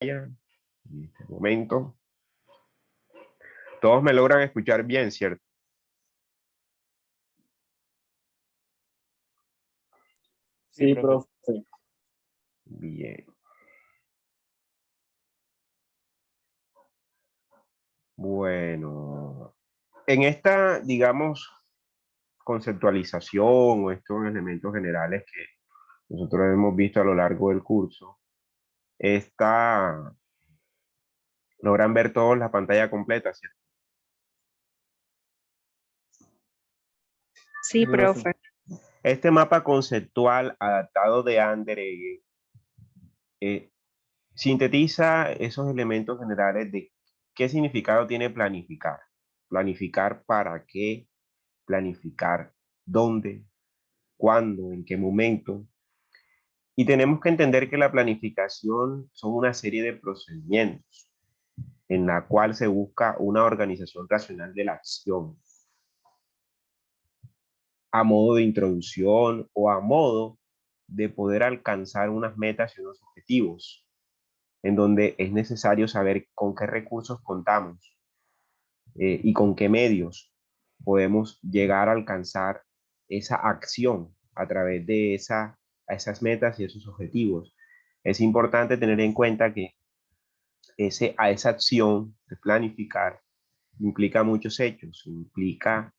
en este momento. Todos me logran escuchar bien, ¿cierto? Sí, profe. Bien. Bueno, en esta, digamos, conceptualización o estos elementos generales que nosotros hemos visto a lo largo del curso, logran ver todos la pantalla completa, ¿cierto? Sí, profe. Este mapa conceptual adaptado de Andere sintetiza esos elementos generales de qué significado tiene planificar. Planificar para qué, planificar dónde, cuándo, en qué momento. Y tenemos que entender que la planificación son una serie de procedimientos en la cual se busca una organización racional de la acción a modo de introducción o a modo de poder alcanzar unas metas y unos objetivos, en donde es necesario saber con qué recursos contamos y con qué medios podemos llegar a alcanzar esa acción a través de esas metas y esos objetivos. Es importante tener en cuenta que esa acción de planificar implica muchos hechos, implica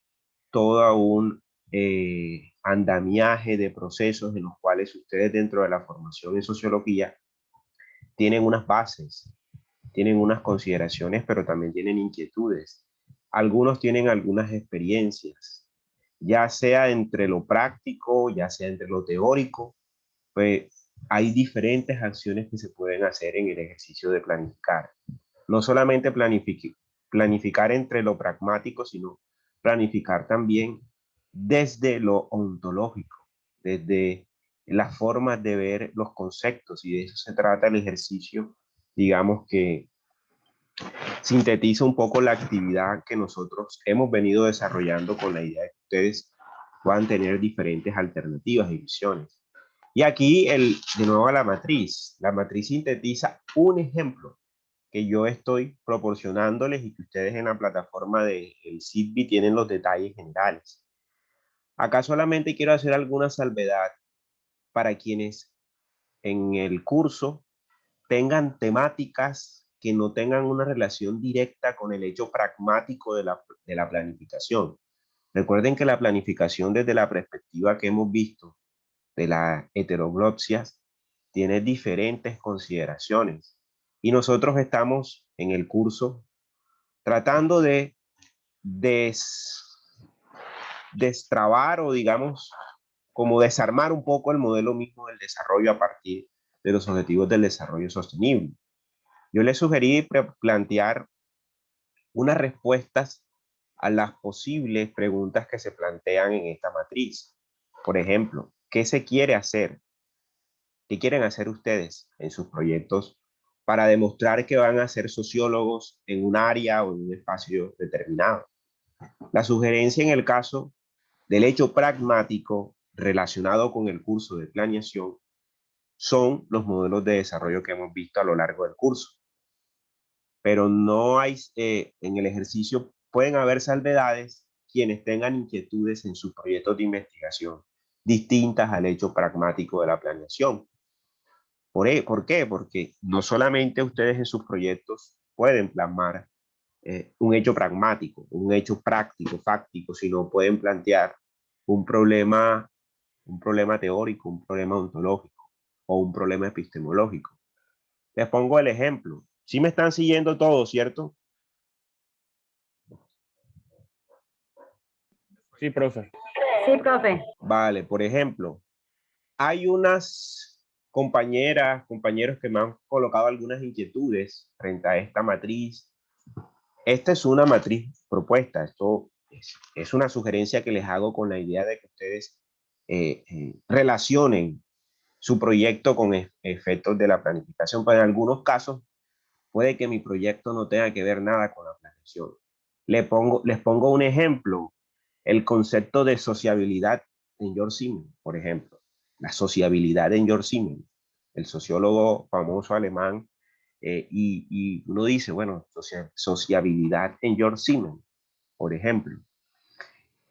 todo un andamiaje de procesos en los cuales ustedes dentro de la formación en sociología tienen unas bases, tienen unas consideraciones, pero también tienen inquietudes. Algunos tienen algunas experiencias, ya sea entre lo práctico, ya sea entre lo teórico, pues hay diferentes acciones que se pueden hacer en el ejercicio de planificar. No solamente planificar entre lo pragmático, sino planificar también desde lo ontológico, desde las formas de ver los conceptos, y de eso se trata el ejercicio, digamos, que sintetiza un poco la actividad que nosotros hemos venido desarrollando con la idea de que ustedes puedan tener diferentes alternativas y visiones. Y aquí, de nuevo, la matriz. La matriz sintetiza un ejemplo que yo estoy proporcionándoles y que ustedes en la plataforma del CIDBI tienen los detalles generales. Acá solamente quiero hacer alguna salvedad para quienes en el curso tengan temáticas que no tengan una relación directa con el hecho pragmático de la planificación. Recuerden que la planificación desde la perspectiva que hemos visto de las heteroglotzias tiene diferentes consideraciones. Y nosotros estamos en el curso tratando de destrabar o digamos como desarmar un poco el modelo mismo del desarrollo a partir de los objetivos del desarrollo sostenible. Yo les sugerí plantear unas respuestas a las posibles preguntas que se plantean en esta matriz. Por ejemplo, ¿qué se quiere hacer? ¿Qué quieren hacer ustedes en sus proyectos para demostrar que van a ser sociólogos en un área o en un espacio determinado? La sugerencia en el caso del hecho pragmático relacionado con el curso de planeación son los modelos de desarrollo que hemos visto a lo largo del curso. Pero no hay, en el ejercicio pueden haber salvedades quienes tengan inquietudes en sus proyectos de investigación distintas al hecho pragmático de la planeación. ¿Por qué? Porque no solamente ustedes en sus proyectos pueden plasmar un hecho pragmático, un hecho práctico, fáctico, sino pueden plantear un problema teórico, un problema ontológico o un problema epistemológico. Les pongo el ejemplo. Sí me están siguiendo todos, ¿cierto? Sí, profe. Sí, profe. Vale, por ejemplo, hay unas compañeros que me han colocado algunas inquietudes frente a esta matriz. Esta es una matriz propuesta, esto es una sugerencia que les hago con la idea de que ustedes relacionen su proyecto con efectos de la planificación, pero en algunos casos puede que mi proyecto no tenga que ver nada con la planeación. Les pongo un ejemplo, el concepto de sociabilidad en George Siemens, por ejemplo, la sociabilidad en George Siemens, el sociólogo famoso alemán y uno dice, bueno, sociabilidad en George Siemens, por ejemplo.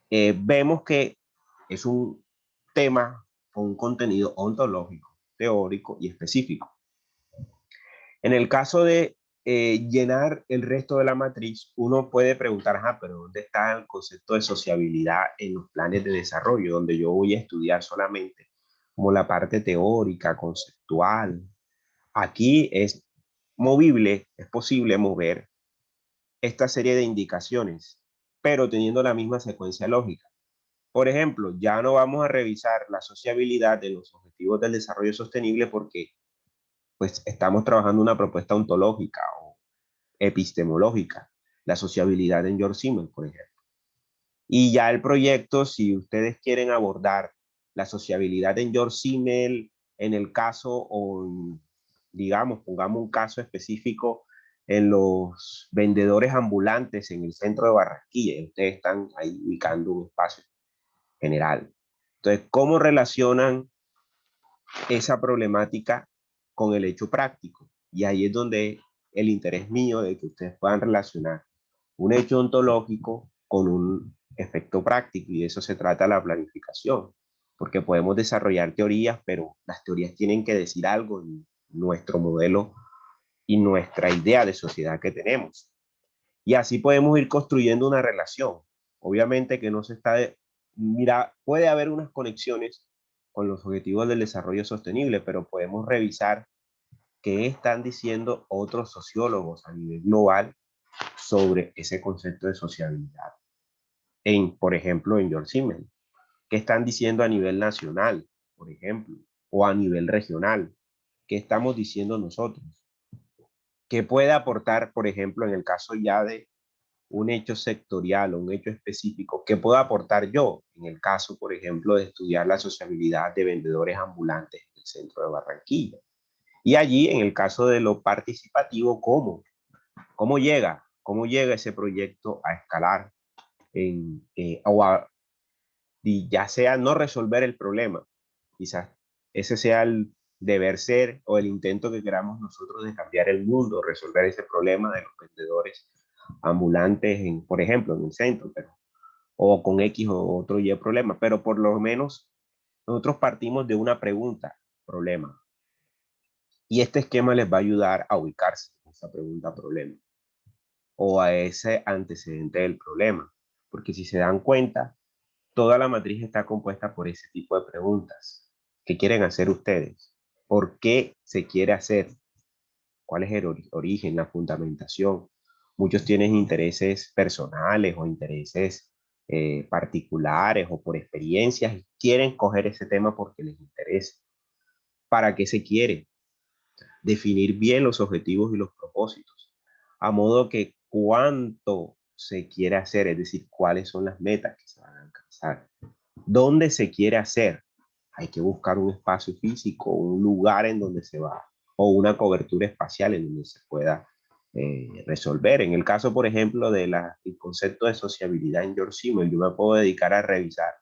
Vemos que es un tema con un contenido ontológico, teórico y específico. En el caso de llenar el resto de la matriz, uno puede preguntar, pero ¿dónde está el concepto de sociabilidad en los planes de desarrollo? Donde yo voy a estudiar solamente como la parte teórica, conceptual. Aquí es movible, es posible mover esta serie de indicaciones, pero teniendo la misma secuencia lógica. Por ejemplo, ya no vamos a revisar la sociabilidad de los objetivos del desarrollo sostenible porque pues estamos trabajando una propuesta ontológica o epistemológica, la sociabilidad en George Siemens, por ejemplo. Y ya el proyecto, si ustedes quieren abordar la sociabilidad en George Siemens, en el caso, o digamos, pongamos un caso específico en los vendedores ambulantes en el centro de Barranquilla, y ustedes están ahí ubicando un espacio general. Entonces, ¿cómo relacionan esa problemática con el hecho práctico? Y ahí es donde el interés mío de que ustedes puedan relacionar un hecho ontológico con un efecto práctico, y de eso se trata la planificación, porque podemos desarrollar teorías, pero las teorías tienen que decir algo en nuestro modelo y nuestra idea de sociedad que tenemos. Y así podemos ir construyendo una relación. Obviamente que no se está mira, puede haber unas conexiones con los objetivos del desarrollo sostenible, pero podemos revisar qué están diciendo otros sociólogos a nivel global sobre ese concepto de sociabilidad. Por ejemplo, en George Siemens. ¿Qué están diciendo a nivel nacional, por ejemplo? O a nivel regional. ¿Qué estamos diciendo nosotros? ¿Qué puede aportar, por ejemplo, en el caso ya de un hecho sectorial o un hecho específico? ¿Qué puedo aportar yo en el caso, por ejemplo, de estudiar la sociabilidad de vendedores ambulantes en el centro de Barranquilla? Y allí, en el caso de lo participativo, ¿cómo llega? ¿Cómo llega ese proyecto a escalar o a, y ya sea no resolver el problema? Quizás ese sea el deber ser o el intento que queramos nosotros de cambiar el mundo, resolver ese problema de los vendedores ambulantes, por ejemplo, en el centro, o con X o otro Y problema, pero por lo menos nosotros partimos de una pregunta, problema. Y este esquema les va a ayudar a ubicarse en esa pregunta, problema, o a ese antecedente del problema. Porque si se dan cuenta, toda la matriz está compuesta por ese tipo de preguntas. ¿Qué quieren hacer ustedes? ¿Por qué se quiere hacer? ¿Cuál es el origen, la fundamentación? Muchos tienen intereses personales o intereses particulares o por experiencias y quieren coger ese tema porque les interesa. ¿Para qué se quiere? Definir bien los objetivos y los propósitos, a modo que cuánto se quiere hacer, es decir, cuáles son las metas que se van a alcanzar. ¿Dónde se quiere hacer? Hay que buscar un espacio físico, un lugar en donde se va, o una cobertura espacial en donde se pueda resolver. En el caso, por ejemplo, del concepto de sociabilidad en George Siemens, yo me puedo dedicar a revisar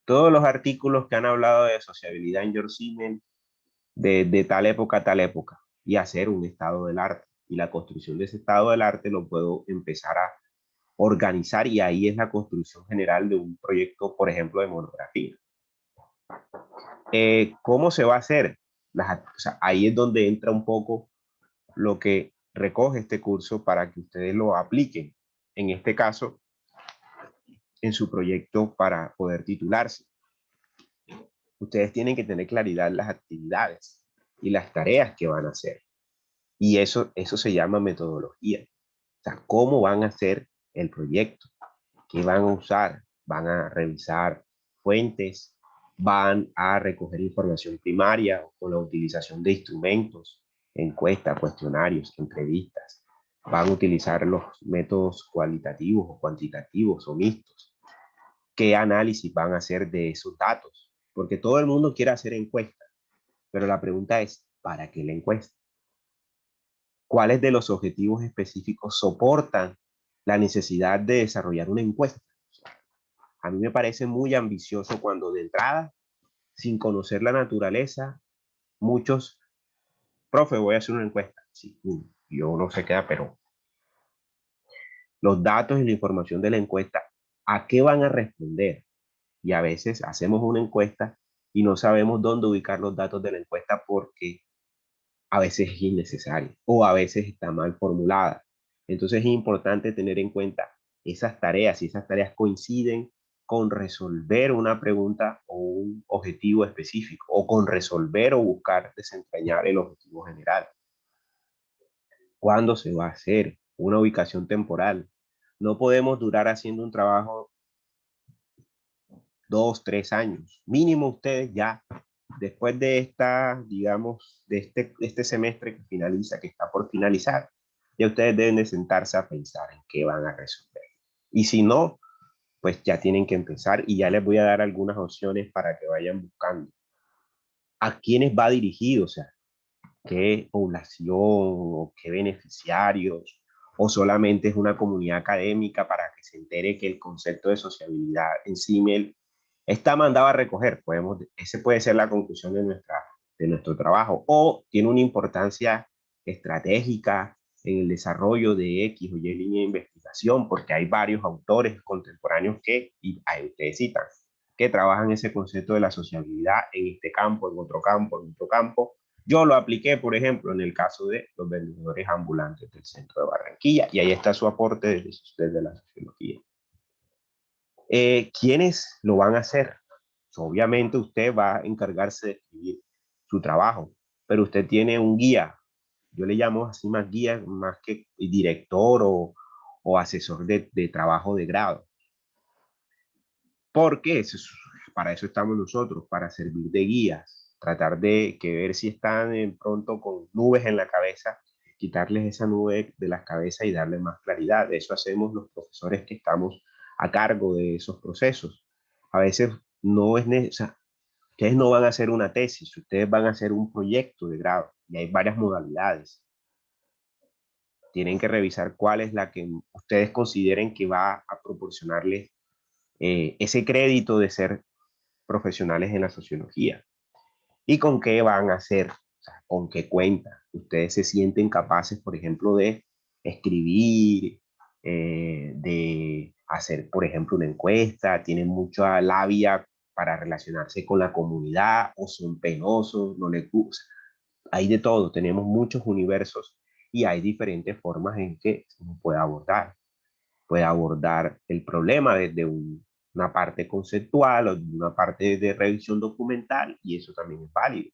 todos los artículos que han hablado de sociabilidad en George Siemens de tal época a tal época y hacer un estado del arte. Y la construcción de ese estado del arte lo puedo empezar a organizar, y ahí es la construcción general de un proyecto, por ejemplo, de monografía. ¿Cómo se va a hacer? O sea, ahí es donde entra un poco lo que recoge este curso para que ustedes lo apliquen, en este caso, en su proyecto para poder titularse. Ustedes tienen que tener claridad en las actividades y las tareas que van a hacer. Y eso se llama metodología. O sea, ¿cómo van a hacer el proyecto? ¿Qué van a usar? Van a revisar fuentes, van a recoger información primaria con la utilización de instrumentos, encuestas, cuestionarios, entrevistas. Van a utilizar los métodos cualitativos o cuantitativos o mixtos. ¿Qué análisis van a hacer de esos datos? Porque todo el mundo quiere hacer encuestas, pero la pregunta es, ¿para qué la encuesta? ¿Cuáles de los objetivos específicos soportan la necesidad de desarrollar una encuesta? A mí me parece muy ambicioso cuando de entrada, sin conocer la naturaleza, muchos profe, voy a hacer una encuesta. Sí, yo no sé qué, pero los datos y la información de la encuesta, ¿a qué van a responder? Y a veces hacemos una encuesta y no sabemos dónde ubicar los datos de la encuesta porque a veces es innecesaria o a veces está mal formulada. Entonces es importante tener en cuenta esas tareas, si esas tareas coinciden con resolver una pregunta o un objetivo específico, o con resolver o buscar desentrañar el objetivo general. ¿Cuándo se va a hacer? Una ubicación temporal. No podemos durar haciendo un trabajo 2, 3 años. Mínimo ustedes ya, después de esta, digamos, de este semestre que finaliza, que está por finalizar, ya ustedes deben de sentarse a pensar en qué van a resolver. Y si no, pues ya tienen que empezar y ya les voy a dar algunas opciones para que vayan buscando. ¿A quiénes va dirigido? O sea, ¿qué población o qué beneficiarios? ¿O solamente es una comunidad académica para que se entere que el concepto de sociabilidad en sí está mandado a recoger? Ese puede ser la conclusión de nuestro trabajo. O tiene una importancia estratégica en el desarrollo de X o Y línea de investigación, porque hay varios autores contemporáneos y ahí ustedes citan, que trabajan ese concepto de la sociabilidad en este campo, en otro campo, en otro campo. Yo lo apliqué, por ejemplo, en el caso de los vendedores ambulantes del centro de Barranquilla, y ahí está su aporte desde la sociología. ¿Quiénes lo van a hacer? Obviamente usted va a encargarse de escribir su trabajo, pero usted tiene un guía. Yo le llamo así más guía, más que director o asesor de trabajo de grado. Porque para eso estamos nosotros, para servir de guías, tratar de ver si están pronto con nubes en la cabeza, quitarles esa nube de la cabeza y darle más claridad. Eso hacemos los profesores que estamos a cargo de esos procesos. A veces no es necesario, ustedes no van a hacer una tesis, ustedes van a hacer un proyecto de grado y hay varias modalidades. Tienen que revisar cuál es la que ustedes consideren que va a proporcionarles ese crédito de ser profesionales en la sociología. ¿Y con qué van a hacer? O sea, ¿con qué cuenta? Ustedes se sienten capaces, por ejemplo, de escribir, de hacer, por ejemplo, una encuesta, tienen mucha labia para relacionarse con la comunidad, o son penosos, no les gusta. Hay de todo, tenemos muchos universos y hay diferentes formas en que uno puede abordar. Puede abordar el problema desde una parte conceptual o una parte de revisión documental, y eso también es válido.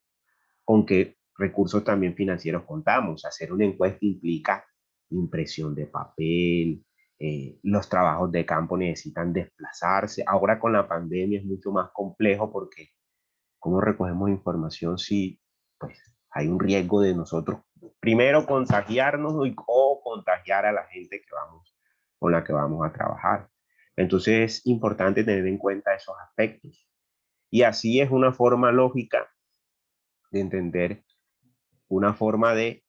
¿Con qué recursos también financieros contamos? Hacer una encuesta implica impresión de papel, los trabajos de campo necesitan desplazarse. Ahora con la pandemia es mucho más complejo porque ¿cómo recogemos información si pues hay un riesgo de nosotros primero contagiarnos o contagiar a la gente con la que vamos a trabajar? Entonces es importante tener en cuenta esos aspectos. Y así es una forma lógica de entender, una forma de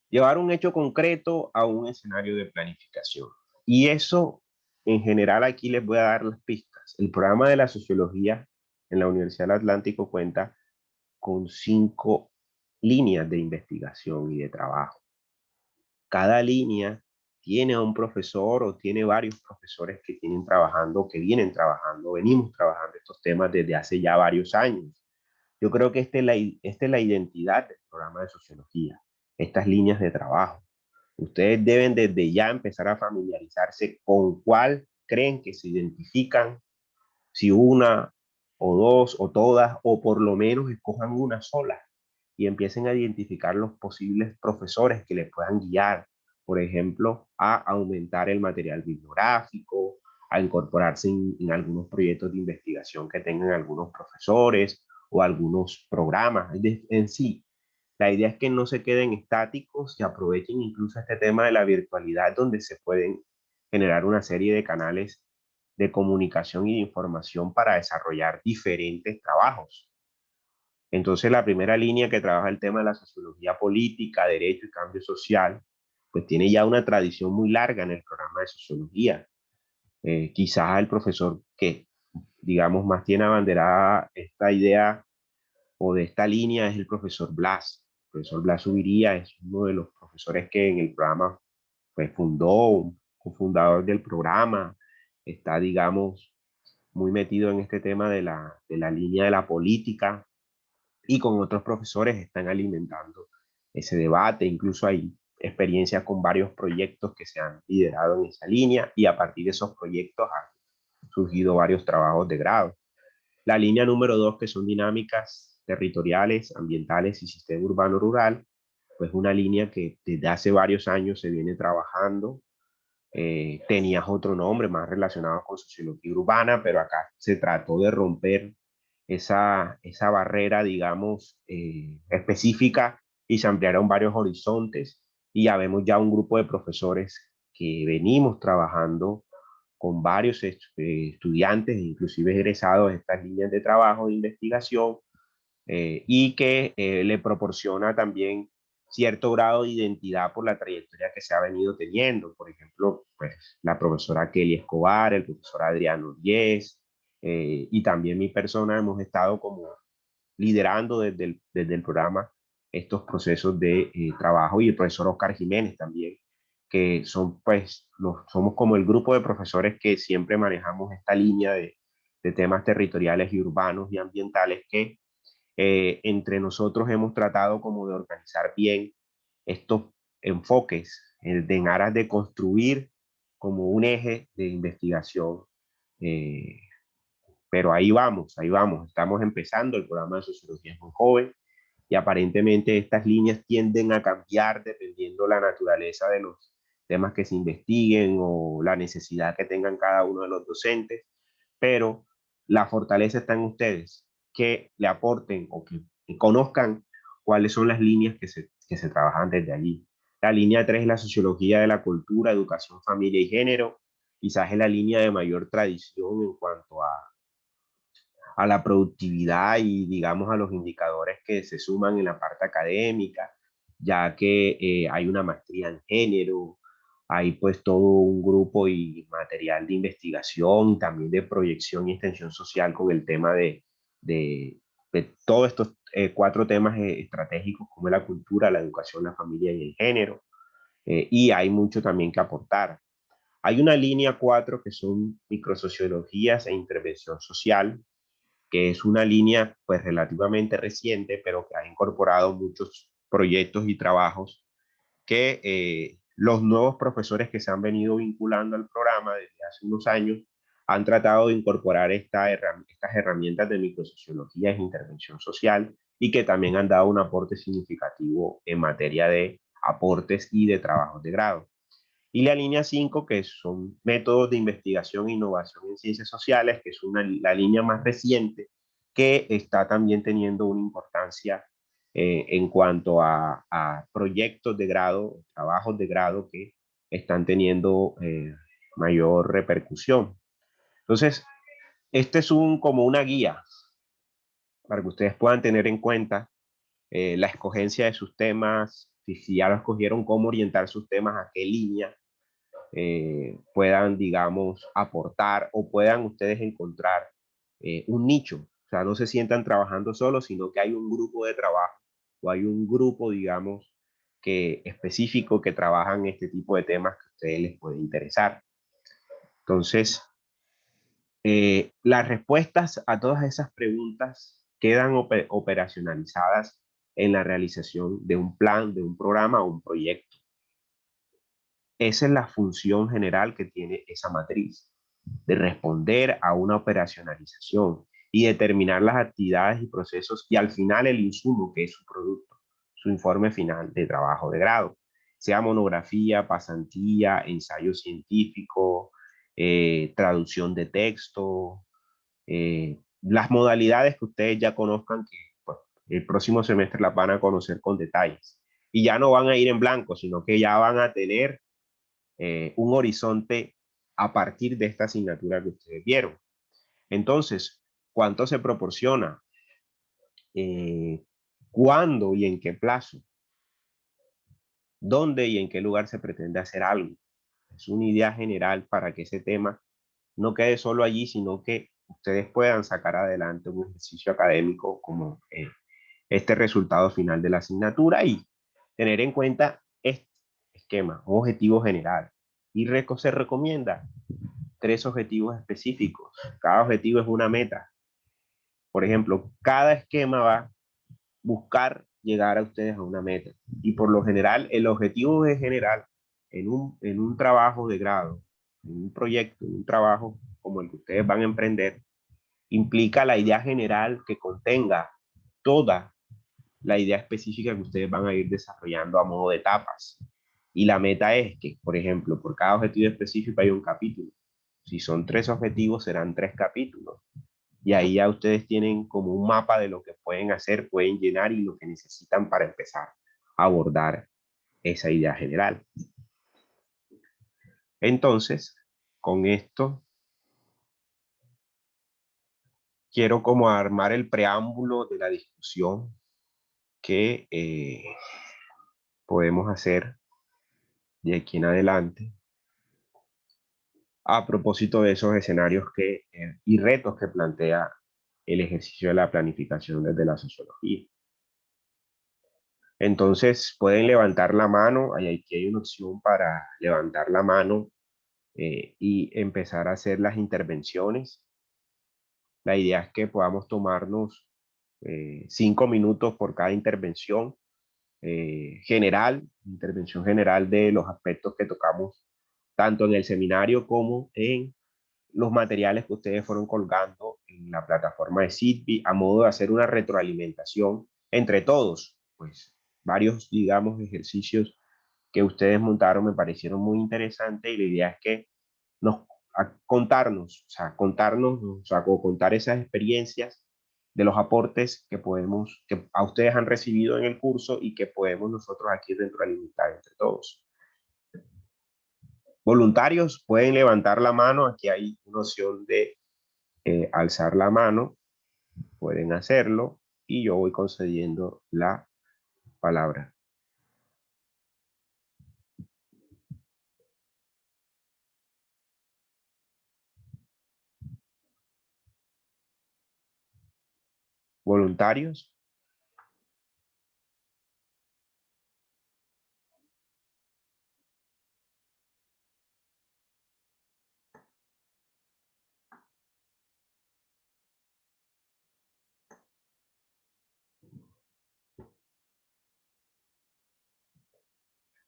llevar un hecho concreto a un escenario de planificación. Y eso, en general, aquí les voy a dar las pistas. El programa de la sociología en la Universidad del Atlántico cuenta con 5 líneas de investigación y de trabajo. Cada línea tiene a un profesor o tiene varios profesores que tienen trabajando, que vienen trabajando, venimos trabajando estos temas desde hace ya varios años. Yo creo que esta es la identidad del programa de sociología, estas líneas de trabajo. Ustedes deben desde ya empezar a familiarizarse con cuál creen que se identifican, si una o dos o todas, o por lo menos escojan una sola y empiecen a identificar los posibles profesores que les puedan guiar, por ejemplo, a aumentar el material bibliográfico, a incorporarse en algunos proyectos de investigación que tengan algunos profesores o algunos programas en sí. La idea es que no se queden estáticos y aprovechen incluso este tema de la virtualidad, donde se pueden generar una serie de canales de comunicación y de información para desarrollar diferentes trabajos. Entonces, la primera línea que trabaja el tema de la sociología política, derecho y cambio social, pues tiene ya una tradición muy larga en el programa de sociología. Quizás el profesor que, digamos, más tiene abanderada esta idea o de esta línea es el profesor Blas. El profesor Blas Subiría es uno de los profesores que en el programa pues, fundó, cofundador del programa, está, digamos, muy metido en este tema de la línea de la política y con otros profesores están alimentando ese debate. Incluso hay experiencias con varios proyectos que se han liderado en esa línea y a partir de esos proyectos han surgido varios trabajos de grado. La línea número 2, que son dinámicas territoriales, ambientales y sistema urbano rural, pues una línea que desde hace varios años se viene trabajando. Tenías otro nombre más relacionado con sociología urbana, pero acá se trató de romper esa barrera, digamos, específica y se ampliaron varios horizontes y ya vemos ya un grupo de profesores que venimos trabajando con varios estudiantes, inclusive egresados de estas líneas de trabajo de investigación, y que le proporciona también cierto grado de identidad por la trayectoria que se ha venido teniendo. Por ejemplo, pues, la profesora Kelly Escobar, el profesor Adriano Díez, y también mi persona hemos estado como liderando desde el programa estos procesos de trabajo, y el profesor Oscar Jiménez también, que son pues, somos como el grupo de profesores que siempre manejamos esta línea de temas territoriales y urbanos y ambientales que entre nosotros hemos tratado como de organizar bien estos enfoques en aras de construir como un eje de investigación. eh, pero ahí vamos, estamos empezando, el programa de sociología es muy joven y aparentemente estas líneas tienden a cambiar dependiendo la naturaleza de los temas que se investiguen o la necesidad que tengan cada uno de los docentes, pero la fortaleza está en ustedes, que le aporten o que conozcan cuáles son las líneas que se trabajan desde allí. La línea 3 es la sociología de la cultura, educación, familia y género. Quizás es la línea de mayor tradición en cuanto a la productividad y, digamos, a los indicadores que se suman en la parte académica, ya que hay una maestría en género, hay pues todo un grupo y material de investigación, también de proyección y extensión social con el tema de todos estos cuatro temas estratégicos como la cultura, la educación, la familia y el género, y hay mucho también que aportar. Hay una línea 4 que son microsociologías e intervención social, que es una línea pues relativamente reciente, pero que ha incorporado muchos proyectos y trabajos que los nuevos profesores que se han venido vinculando al programa desde hace unos años han tratado de incorporar estas herramientas de microsociología e intervención social y que también han dado un aporte significativo en materia de aportes y de trabajos de grado. Y la línea 5, que son métodos de investigación e innovación en ciencias sociales, que es la línea más reciente, que está también teniendo una importancia en cuanto a proyectos de grado, trabajos de grado que están teniendo mayor repercusión. Entonces, este es como una guía para que ustedes puedan tener en cuenta la escogencia de sus temas, si ya lo escogieron, cómo orientar sus temas, a qué línea puedan, digamos, aportar o puedan ustedes encontrar un nicho. O sea, no se sientan trabajando solos, sino que hay un grupo de trabajo o hay un grupo, digamos, que específico que trabajan este tipo de temas que a ustedes les puede interesar. Entonces, las respuestas a todas esas preguntas quedan operacionalizadas en la realización de un plan, de un programa o un proyecto. Esa es la función general que tiene esa matriz, de responder a una operacionalización y determinar las actividades y procesos y al final el insumo que es su producto, su informe final de trabajo de grado, sea monografía, pasantía, ensayo científico, traducción de texto, las modalidades que ustedes ya conozcan que pues, el próximo semestre las van a conocer con detalles. Y ya no van a ir en blanco, sino que ya van a tener un horizonte a partir de esta asignatura que ustedes vieron. Entonces, ¿cuánto se proporciona? Eh, ¿Cuándo y en qué plazo? ¿Dónde y en qué lugar se pretende hacer algo? Es una idea general para que ese tema no quede solo allí, sino que ustedes puedan sacar adelante un ejercicio académico como este resultado final de la asignatura y tener en cuenta este esquema, objetivo general. Y se recomienda 3 objetivos específicos. Cada objetivo es una meta. Por ejemplo, cada esquema va a buscar llegar a ustedes a una meta. Y por lo general, el objetivo es general en un trabajo de grado, en un proyecto, en un trabajo como el que ustedes van a emprender, implica la idea general que contenga toda la idea específica que ustedes van a ir desarrollando a modo de etapas. Y la meta es que, por ejemplo, por cada objetivo específico hay un capítulo. Si son 3 objetivos, serán 3 capítulos. Y ahí ya ustedes tienen como un mapa de lo que pueden hacer, pueden llenar y lo que necesitan para empezar a abordar esa idea general. Entonces, con esto, quiero como armar el preámbulo de la discusión que podemos hacer de aquí en adelante a propósito de esos escenarios y retos que plantea el ejercicio de la planificación desde la sociología. Entonces, pueden levantar la mano, aquí hay una opción para levantar la mano y empezar a hacer las intervenciones. La idea es que podamos tomarnos 5 minutos por cada intervención intervención general de los aspectos que tocamos tanto en el seminario como en los materiales que ustedes fueron colgando en la plataforma de Sitpi a modo de hacer una retroalimentación entre todos. Pues varios, digamos, ejercicios que ustedes montaron me parecieron muy interesantes y la idea es que nos contar esas experiencias de los aportes que a ustedes han recibido en el curso y que podemos nosotros aquí retroalimentar entre todos. Voluntarios pueden levantar la mano, aquí hay una opción de alzar la mano, pueden hacerlo y yo voy concediendo la palabra. Voluntarios.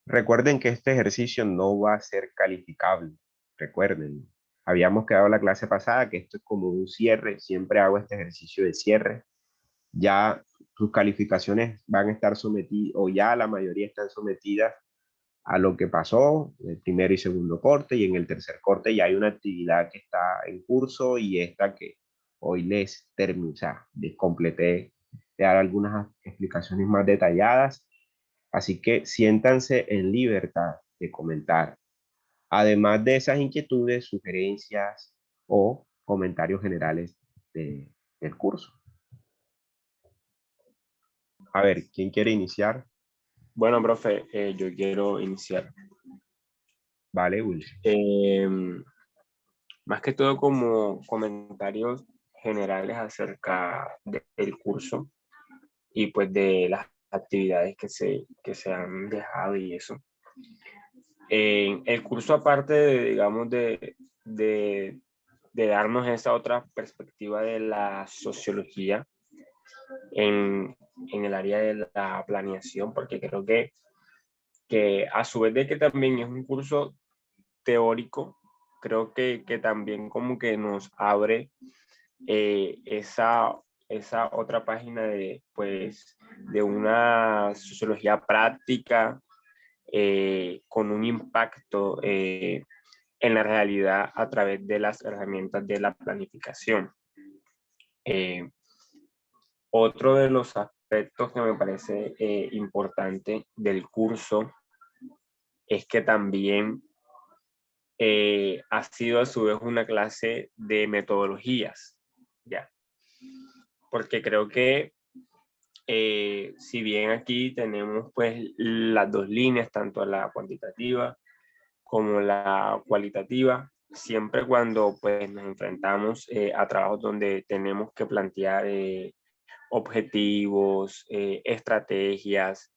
Recuerden que este ejercicio no va a ser calificable. Recuerden, habíamos quedado la clase pasada que esto es como un cierre. Siempre hago este ejercicio de cierre. Ya sus calificaciones van a estar sometidas, o ya la mayoría están sometidas a lo que pasó en el primer y segundo corte, y en el tercer corte ya hay una actividad que está en curso y esta que hoy les completé de dar algunas explicaciones más detalladas. Así que siéntanse en libertad de comentar, además de esas inquietudes, sugerencias o comentarios generales del curso. A ver, ¿quién quiere iniciar? Bueno, profe, yo quiero iniciar. Vale, Will. Más que todo como comentarios generales acerca del curso y pues de las actividades que se han dejado y eso. El curso, aparte de, digamos, de darnos esa otra perspectiva de la sociología en el área de la planeación, porque creo que a su vez de que también es un curso teórico, creo que también como que nos abre esa otra página de, pues, de una sociología práctica con un impacto en la realidad a través de las herramientas de la planificación. Otro de los aspectos que me parece importante del curso es que también ha sido a su vez una clase de metodologías, ¿ya? Porque creo que si bien aquí tenemos pues las dos líneas, tanto la cuantitativa como la cualitativa, siempre cuando pues nos enfrentamos a trabajos donde tenemos que plantear objetivos, estrategias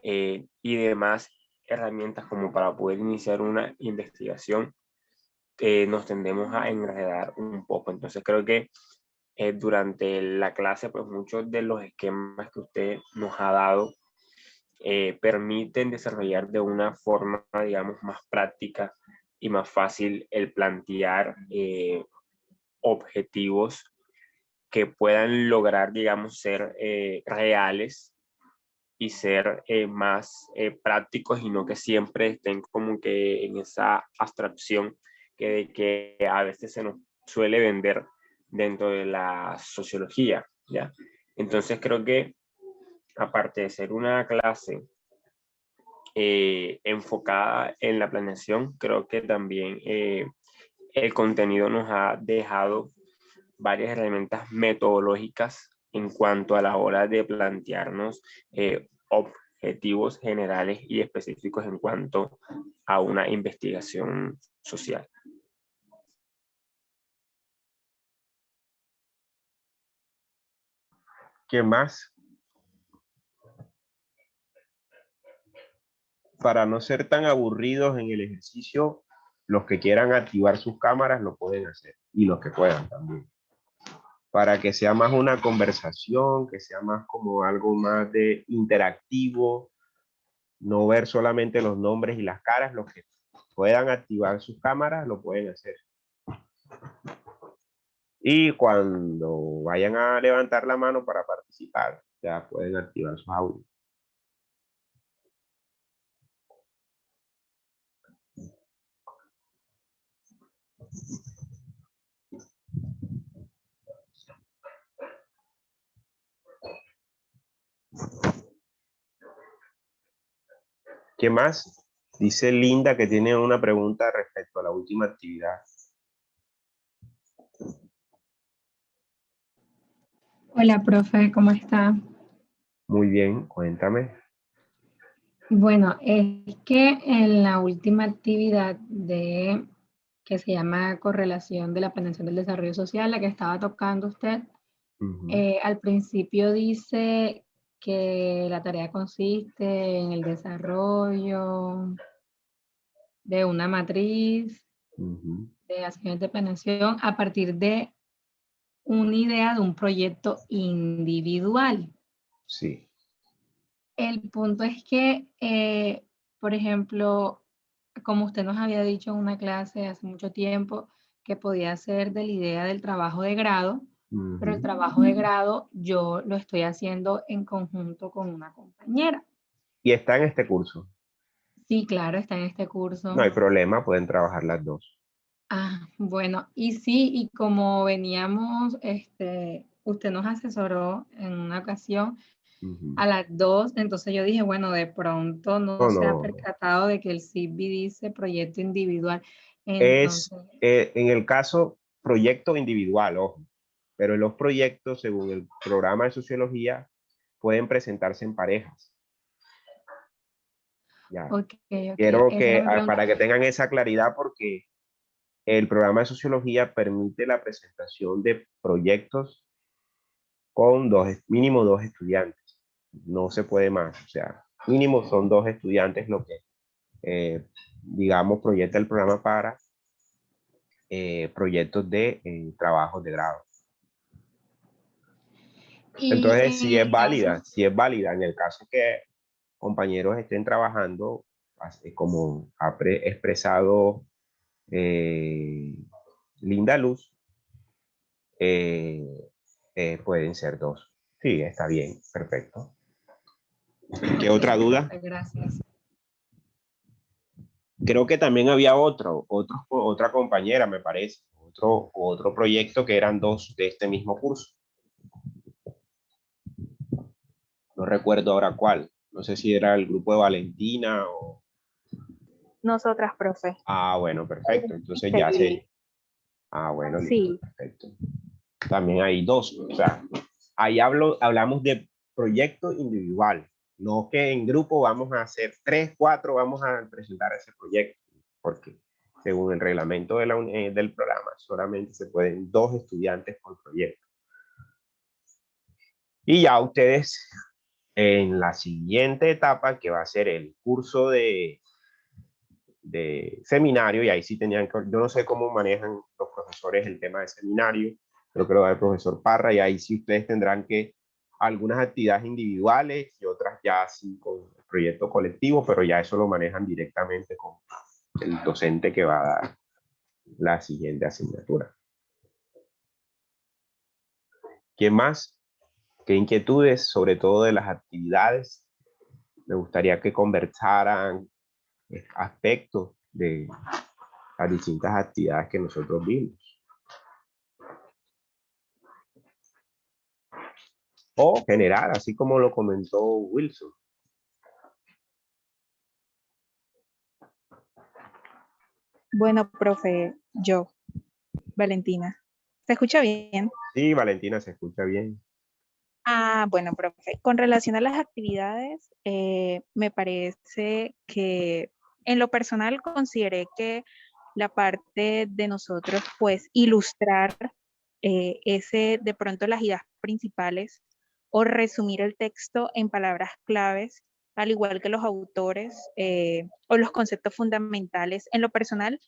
y demás herramientas como para poder iniciar una investigación, nos tendemos a enredar un poco. Entonces creo que durante la clase, pues muchos de los esquemas que usted nos ha dado permiten desarrollar de una forma, digamos, más práctica y más fácil el plantear objetivos que puedan lograr, digamos, ser reales y ser más prácticos y no que siempre estén como que en esa abstracción que a veces se nos suele vender dentro de la sociología, ¿ya? Entonces creo que aparte de ser una clase enfocada en la planeación, creo que también el contenido nos ha dejado varias herramientas metodológicas en cuanto a la hora de plantearnos objetivos generales y específicos en cuanto a una investigación social. ¿Qué más? Para no ser tan aburridos en el ejercicio, los que quieran activar sus cámaras lo pueden hacer y los que puedan también. Para que sea más una conversación, que sea más como algo más de interactivo, no ver solamente los nombres y las caras, los que puedan activar sus cámaras lo pueden hacer. Y cuando vayan a levantar la mano para participar, ya pueden activar sus audios. ¿Qué más? Dice Linda que tiene una pregunta respecto a la última actividad. Hola, profe, ¿cómo está? Muy bien, cuéntame. Bueno, es que en la última actividad que se llama correlación de la planeación del desarrollo social, la que estaba tocando usted, al principio dice que la tarea consiste en el desarrollo de una matriz de acciones de planeación a partir de una idea de un proyecto individual. Sí. El punto es que, por ejemplo, como usted nos había dicho en una clase hace mucho tiempo, que podía ser de la idea del trabajo de grado, pero el trabajo de grado yo lo estoy haciendo en conjunto con una compañera. Y está en este curso. Sí, claro, está en este curso. No hay problema, pueden trabajar las dos. Ah, bueno, y sí, y como veníamos, usted nos asesoró en una ocasión a las 2, entonces yo dije, bueno, de pronto no se ha No. percatado de que el CISBI dice proyecto individual. Es Entonces, en el caso proyecto individual, ojo, pero en los proyectos, según el programa de sociología, pueden presentarse en parejas. Ya. ok, Quiero esa que, era mi pregunta. para que tengan esa claridad, porque el programa de sociología permite la presentación de proyectos con mínimo dos estudiantes. No se puede más, o sea, mínimo son dos estudiantes lo que, digamos, proyecta el programa para proyectos de trabajos de grado. Y Entonces, en el caso, sí es válida en el caso que compañeros estén trabajando, como ha expresado Linda Luz, pueden ser dos. Sí, está bien, perfecto. ¿Qué otra duda? profe, gracias. Creo que también había otra compañera, me parece, otro proyecto que eran dos de este mismo curso. No recuerdo ahora cuál. No sé si era el grupo de Valentina o... Nosotras, profe. Ah, bueno, perfecto. Entonces ya sé. Ah, bueno, listo, Sí. perfecto. También hay dos. O sea, ahí hablamos de proyecto individual. No que en grupo vamos a hacer 3, 4, vamos a presentar ese proyecto. Porque según el reglamento del programa, solamente se pueden 2 estudiantes por proyecto. Y ya ustedes en la siguiente etapa, que va a ser el curso de seminario, y ahí sí tenían que, yo no sé cómo manejan los profesores el tema de seminario, creo que lo va el profesor Parra, y ahí sí ustedes tendrán que algunas actividades individuales y otras ya así con el proyecto colectivo, pero ya eso lo manejan directamente con el docente que va a dar la siguiente asignatura. ¿Quién más? ¿Qué inquietudes, sobre todo de las actividades? Me gustaría que conversaran aspectos de las distintas actividades que nosotros vimos. O general, así como lo comentó Wilson. Bueno, profe, yo, Valentina. ¿Se escucha bien? Sí, Valentina, se escucha bien. Bueno, profe, con relación a las actividades, me parece que en lo personal consideré que la parte de nosotros, pues, ilustrar ese, de pronto, las ideas principales o resumir el texto en palabras claves, al igual que los autores o los conceptos fundamentales. En lo personal,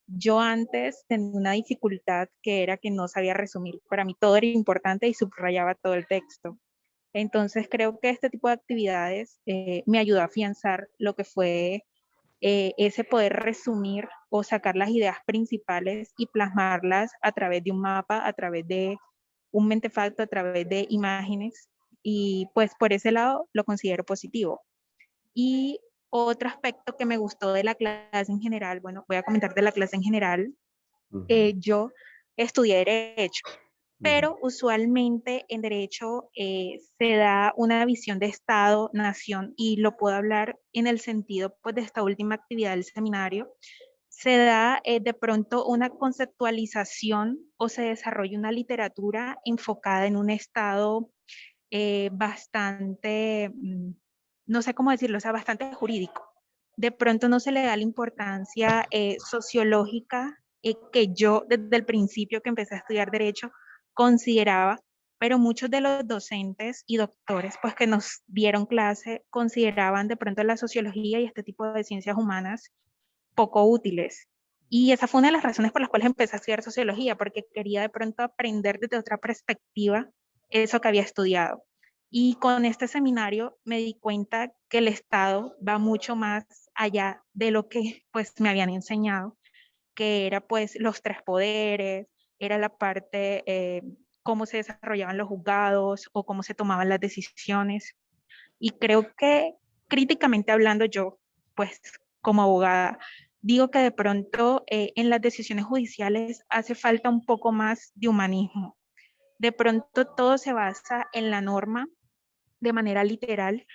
yo antes tenía una dificultad que era que no sabía resumir. Para mí todo era importante y subrayaba todo el texto. Entonces creo que este tipo de actividades me ayudó a afianzar lo que fue ese poder resumir o sacar las ideas principales y plasmarlas a través de un mapa, a través de un mentefacto, a través de imágenes. Y pues por ese lado lo considero positivo. Y otro aspecto que me gustó de la clase en general, bueno, voy a comentar de la clase en general. Yo estudié Derecho, pero usualmente en Derecho se da una visión de Estado, nación, y lo puedo hablar en el sentido pues, de esta última actividad del seminario. Se da de pronto una conceptualización o se desarrolla una literatura enfocada en un Estado bastante, no sé cómo decirlo, o sea, bastante jurídico. De pronto no se le da la importancia sociológica que yo desde el principio que empecé a estudiar derecho consideraba, pero muchos de los docentes y doctores pues que nos dieron clase consideraban de pronto la sociología y este tipo de ciencias humanas poco útiles. Y esa fue una de las razones por las cuales empecé a estudiar sociología, porque quería de pronto aprender desde otra perspectiva eso que había estudiado. Y con este seminario me di cuenta que el Estado va mucho más allá de lo que pues me habían enseñado, que era pues los tres poderes, era la parte, cómo se desarrollaban los juzgados o cómo se tomaban las decisiones. Y creo que críticamente hablando yo, pues como abogada, digo que de pronto en las decisiones judiciales hace falta un poco más de humanismo. De pronto todo se basa en la norma de manera literal,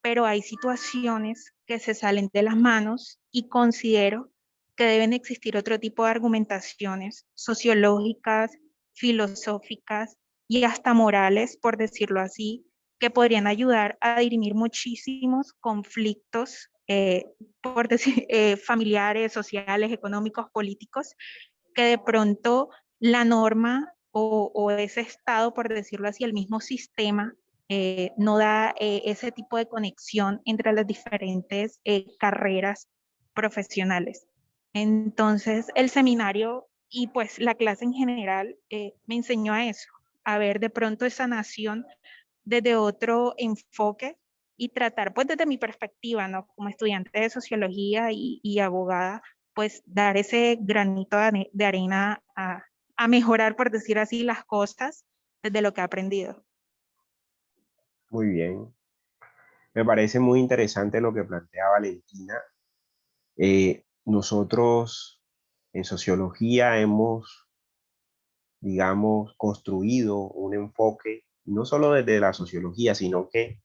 pero hay situaciones que se salen de las manos y considero que deben existir otro tipo de argumentaciones sociológicas, filosóficas y hasta morales, por decirlo así, que podrían ayudar a dirimir muchísimos conflictos, por decir, familiares, sociales, económicos, políticos, que de pronto la norma o ese estado, por decirlo así, el mismo sistema, no da ese tipo de conexión entre las diferentes carreras profesionales. Entonces, el seminario y pues la clase en general me enseñó a eso, a ver de pronto esa nación desde otro enfoque y tratar pues desde mi perspectiva, ¿no? Como estudiante de sociología y abogada, pues dar ese granito de arena a mejorar, por decir así, las cosas desde lo que he aprendido. Muy bien. Me parece muy interesante lo que plantea Valentina. Nosotros en sociología hemos, digamos, construido un enfoque, no solo desde la sociología, sino que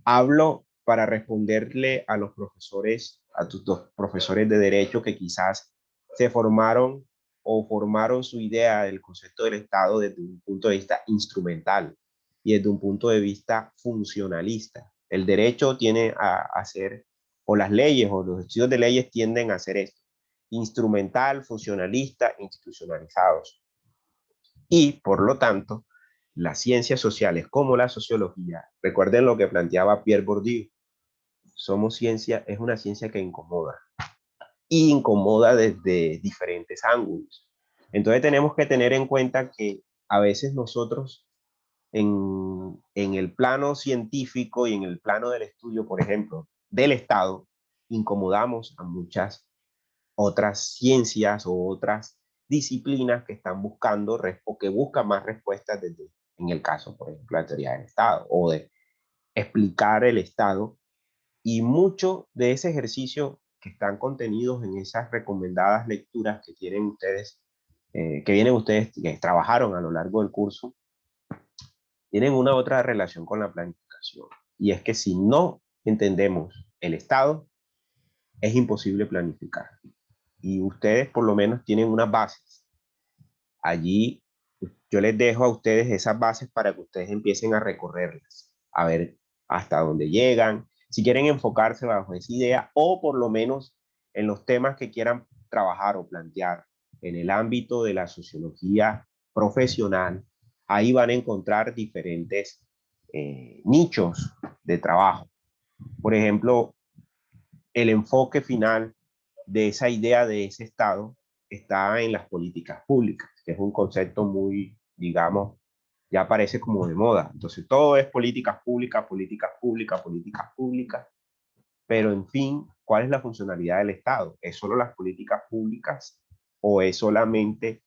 hablo para responderle a los profesores, a tus dos profesores de derecho que quizás se formaron o formaron su idea del concepto del Estado desde un punto de vista instrumental y desde un punto de vista funcionalista. El derecho tiene a ser, o las leyes o los estudios de leyes tienden a hacer esto, instrumental, funcionalista, institucionalizados. Y por lo tanto, las ciencias sociales como la sociología, recuerden lo que planteaba Pierre Bourdieu, somos ciencia, es una ciencia que incomoda, y incomoda desde diferentes ángulos. Entonces tenemos que tener en cuenta que a veces nosotros en el plano científico y en el plano del estudio, por ejemplo, del Estado, incomodamos a muchas otras ciencias o otras disciplinas que están buscando o que buscan más respuestas desde, en el caso, por ejemplo, la teoría del Estado o de explicar el Estado. Y mucho de ese ejercicio que están contenidos en esas recomendadas lecturas que tienen ustedes, que vienen ustedes, que trabajaron a lo largo del curso, tienen una otra relación con la planificación. Y es que si no entendemos el Estado, es imposible planificar. Y ustedes por lo menos tienen unas bases. Allí yo les dejo a ustedes esas bases para que ustedes empiecen a recorrerlas, a ver hasta dónde llegan, si quieren enfocarse bajo esa idea o por lo menos en los temas que quieran trabajar o plantear en el ámbito de la sociología profesional. Ahí van a encontrar diferentes nichos de trabajo. Por ejemplo, el enfoque final de esa idea de ese Estado está en las políticas públicas, que es un concepto muy, digamos, ya parece como de moda. Entonces todo es políticas públicas, políticas públicas, políticas públicas, pero en fin, ¿cuál es la funcionalidad del Estado? ¿Es solo las políticas públicas o es solamente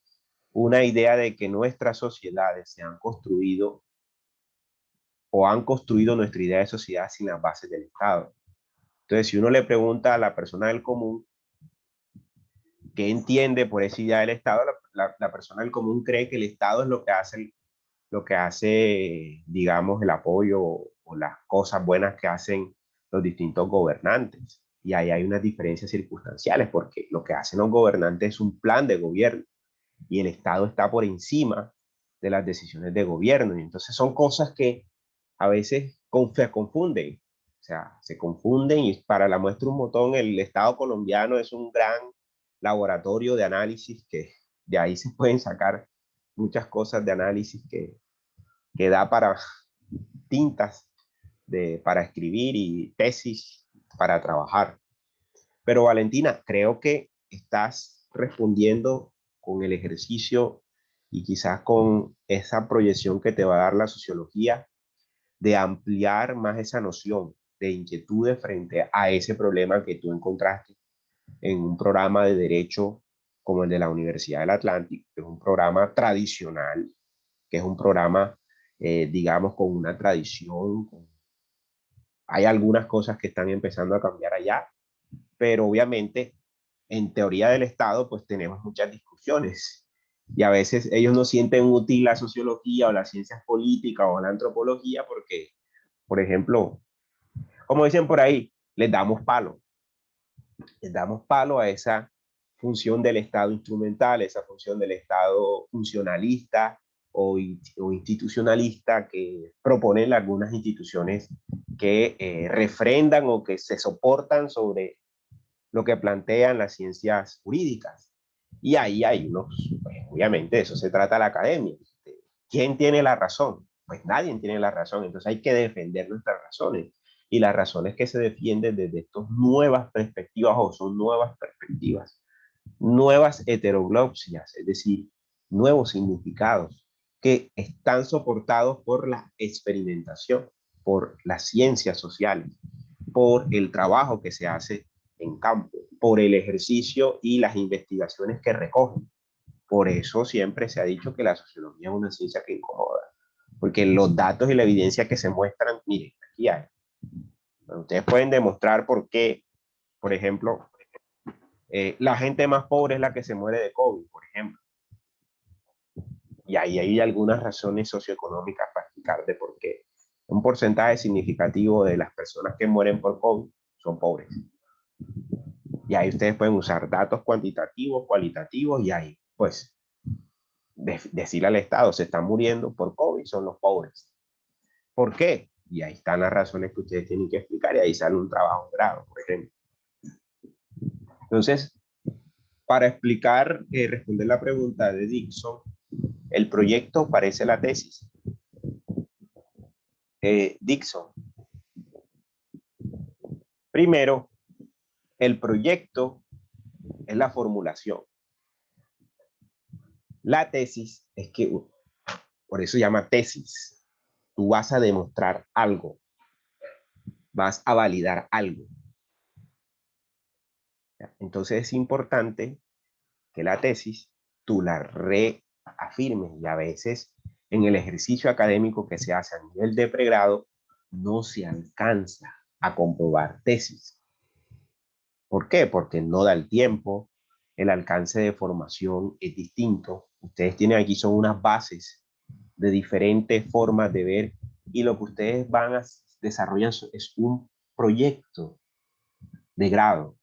una idea de que nuestras sociedades se han construido o han construido nuestra idea de sociedad sin las bases del Estado? Entonces, si uno le pregunta a la persona del común qué entiende por esa idea del Estado, la persona del común cree que el Estado es lo que hace, digamos, el apoyo o las cosas buenas que hacen los distintos gobernantes. Y ahí hay unas diferencias circunstanciales, porque lo que hacen los gobernantes es un plan de gobierno y el Estado está por encima de las decisiones de gobierno. Y entonces son cosas que a veces se confunden. O sea, se confunden y para la muestra un botón, el Estado colombiano es un gran laboratorio de análisis que de ahí se pueden sacar muchas cosas de análisis que da para tintas para escribir y tesis para trabajar. Pero Valentina, creo que estás respondiendo con el ejercicio y quizás con esa proyección que te va a dar la sociología de ampliar más esa noción de inquietudes frente a ese problema que tú encontraste en un programa de derecho como el de la Universidad del Atlántico, que es un programa tradicional, que es un programa, digamos, con una tradición. Hay algunas cosas que están empezando a cambiar allá, pero obviamente en teoría del Estado pues tenemos muchas discusiones y a veces ellos no sienten útil la sociología o las ciencias políticas o la antropología porque, por ejemplo, como dicen por ahí, les damos palo a esa función del Estado instrumental, esa función del Estado funcionalista o institucionalista que proponen algunas instituciones que refrendan o que se soportan sobre lo que plantean las ciencias jurídicas. Y ahí hay unos, pues, obviamente de eso se trata la academia. ¿Quién tiene la razón? Pues nadie tiene la razón, entonces hay que defender nuestras razones. Y las razones que se defienden desde estas nuevas perspectivas o son nuevas perspectivas, nuevas heteroglosias, es decir, nuevos significados que están soportados por la experimentación, por las ciencias sociales, por el trabajo que se hace en campo, por el ejercicio y las investigaciones que recogen. Por eso siempre se ha dicho que la sociología es una ciencia que incomoda, porque los datos y la evidencia que se muestran, miren, aquí hay. Ustedes pueden demostrar por qué, por ejemplo, la gente más pobre es la que se muere de COVID, por ejemplo. Y ahí hay algunas razones socioeconómicas para explicar de por qué. Un porcentaje significativo de las personas que mueren por COVID son pobres. Y ahí ustedes pueden usar datos cuantitativos, cualitativos, y ahí, pues, decirle al Estado, se están muriendo por COVID, son los pobres. ¿Por qué? Y ahí están las razones que ustedes tienen que explicar, y ahí sale un trabajo de grado, por ejemplo. Entonces, para explicar, responder la pregunta de Dixon, el proyecto parece la tesis. Dixon. Primero, el proyecto es la formulación. La tesis es que, por eso se llama tesis. Tú vas a demostrar algo. Vas a validar algo. Entonces es importante que la tesis tú la reafirmes, y a veces en el ejercicio académico que se hace a nivel de pregrado no se alcanza a comprobar tesis. ¿Por qué? Porque no da el tiempo, el alcance de formación es distinto. Ustedes tienen aquí son unas bases de diferentes formas de ver, y lo que ustedes van a desarrollar es un proyecto de grado.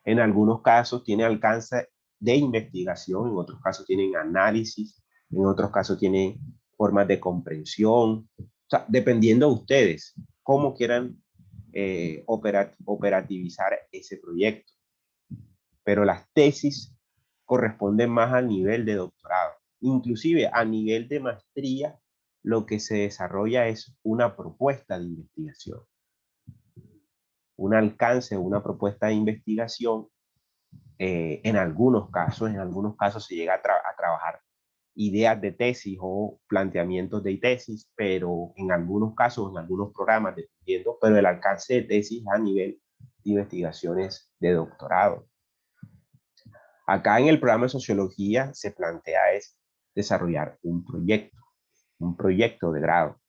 En algunos casos tiene alcance de investigación, en otros casos tienen análisis, en otros casos tienen formas de comprensión. O sea, dependiendo de ustedes, cómo quieran operativizar ese proyecto. Pero las tesis corresponden más al nivel de doctorado. Inclusive a nivel de maestría, lo que se desarrolla es una propuesta de investigación. Un alcance, una propuesta de investigación. En algunos casos se llega a trabajar ideas de tesis o planteamientos de tesis, pero en algunos casos, en algunos programas, dependiendo, pero el alcance de tesis a nivel de investigaciones de doctorado. Acá en el programa de sociología se plantea es desarrollar un proyecto de grado.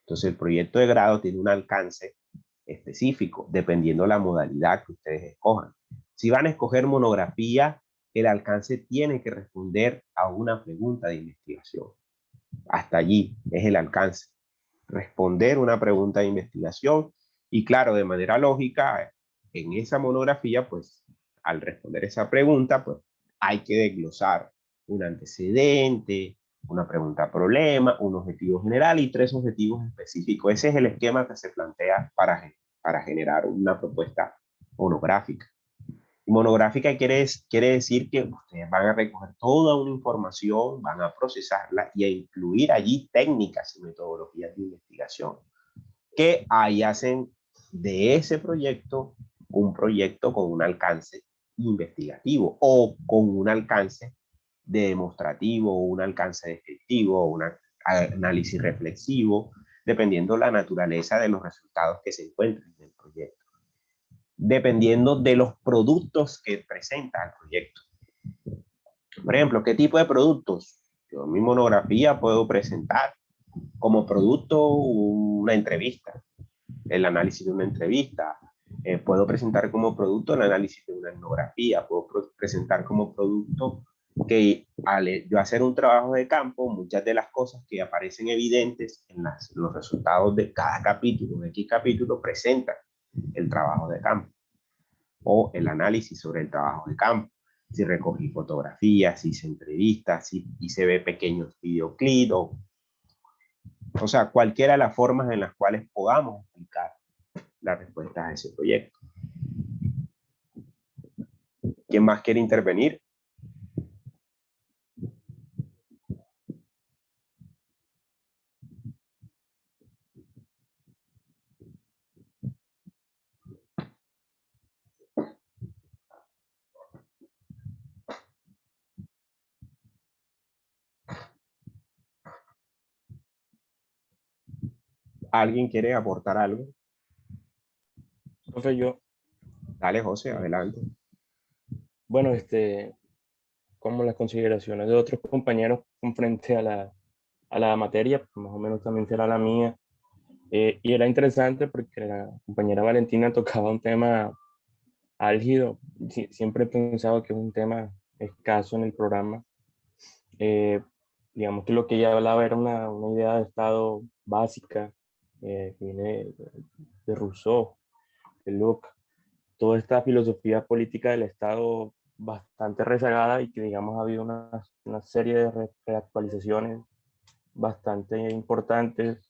Entonces el proyecto de grado tiene un alcance específico, dependiendo de la modalidad que ustedes escojan. Si van a escoger monografía, el alcance tiene que responder a una pregunta de investigación. Hasta allí es el alcance. Responder una pregunta de investigación, y claro, de manera lógica, en esa monografía, pues, al responder esa pregunta, pues, hay que desglosar un antecedente, una pregunta problema, un objetivo general y 3 objetivos específicos. Ese es el esquema que se plantea para generar una propuesta monográfica. Monográfica quiere decir que ustedes van a recoger toda una información, van a procesarla y a incluir allí técnicas y metodologías de investigación que ahí hacen de ese proyecto un proyecto con un alcance investigativo o con un alcance demostrativo o un alcance descriptivo o un análisis reflexivo, dependiendo la naturaleza de los resultados que se encuentren en el proyecto, dependiendo de los productos que presenta el proyecto. Por ejemplo, ¿qué tipo de productos? Yo en mi monografía puedo presentar como producto una entrevista, el análisis de una entrevista. Puedo presentar como producto el análisis de una etnografía. Puedo presentar como producto que al yo hacer un trabajo de campo, muchas de las cosas que aparecen evidentes en los resultados de cada capítulo, de X capítulo, presentan el trabajo de campo o el análisis sobre el trabajo de campo. Si recogí fotografías, si hice entrevistas, si se ve pequeños videoclips, o sea, cualquiera de las formas en las cuales podamos explicar la respuesta a ese proyecto. ¿Quién más quiere intervenir? ¿Alguien quiere aportar algo? Profe, yo, Dale, José, adelante. bueno, como las consideraciones de otros compañeros con frente a la materia, pues más o menos también será la mía. Y era interesante porque la compañera Valentina tocaba un tema álgido. Siempre he pensado que es un tema escaso en el programa. Digamos que lo que ella hablaba era una idea de Estado básica, viene de Rousseau, de Locke, toda esta filosofía política del Estado bastante rezagada y que, digamos, ha habido una serie de reactualizaciones bastante importantes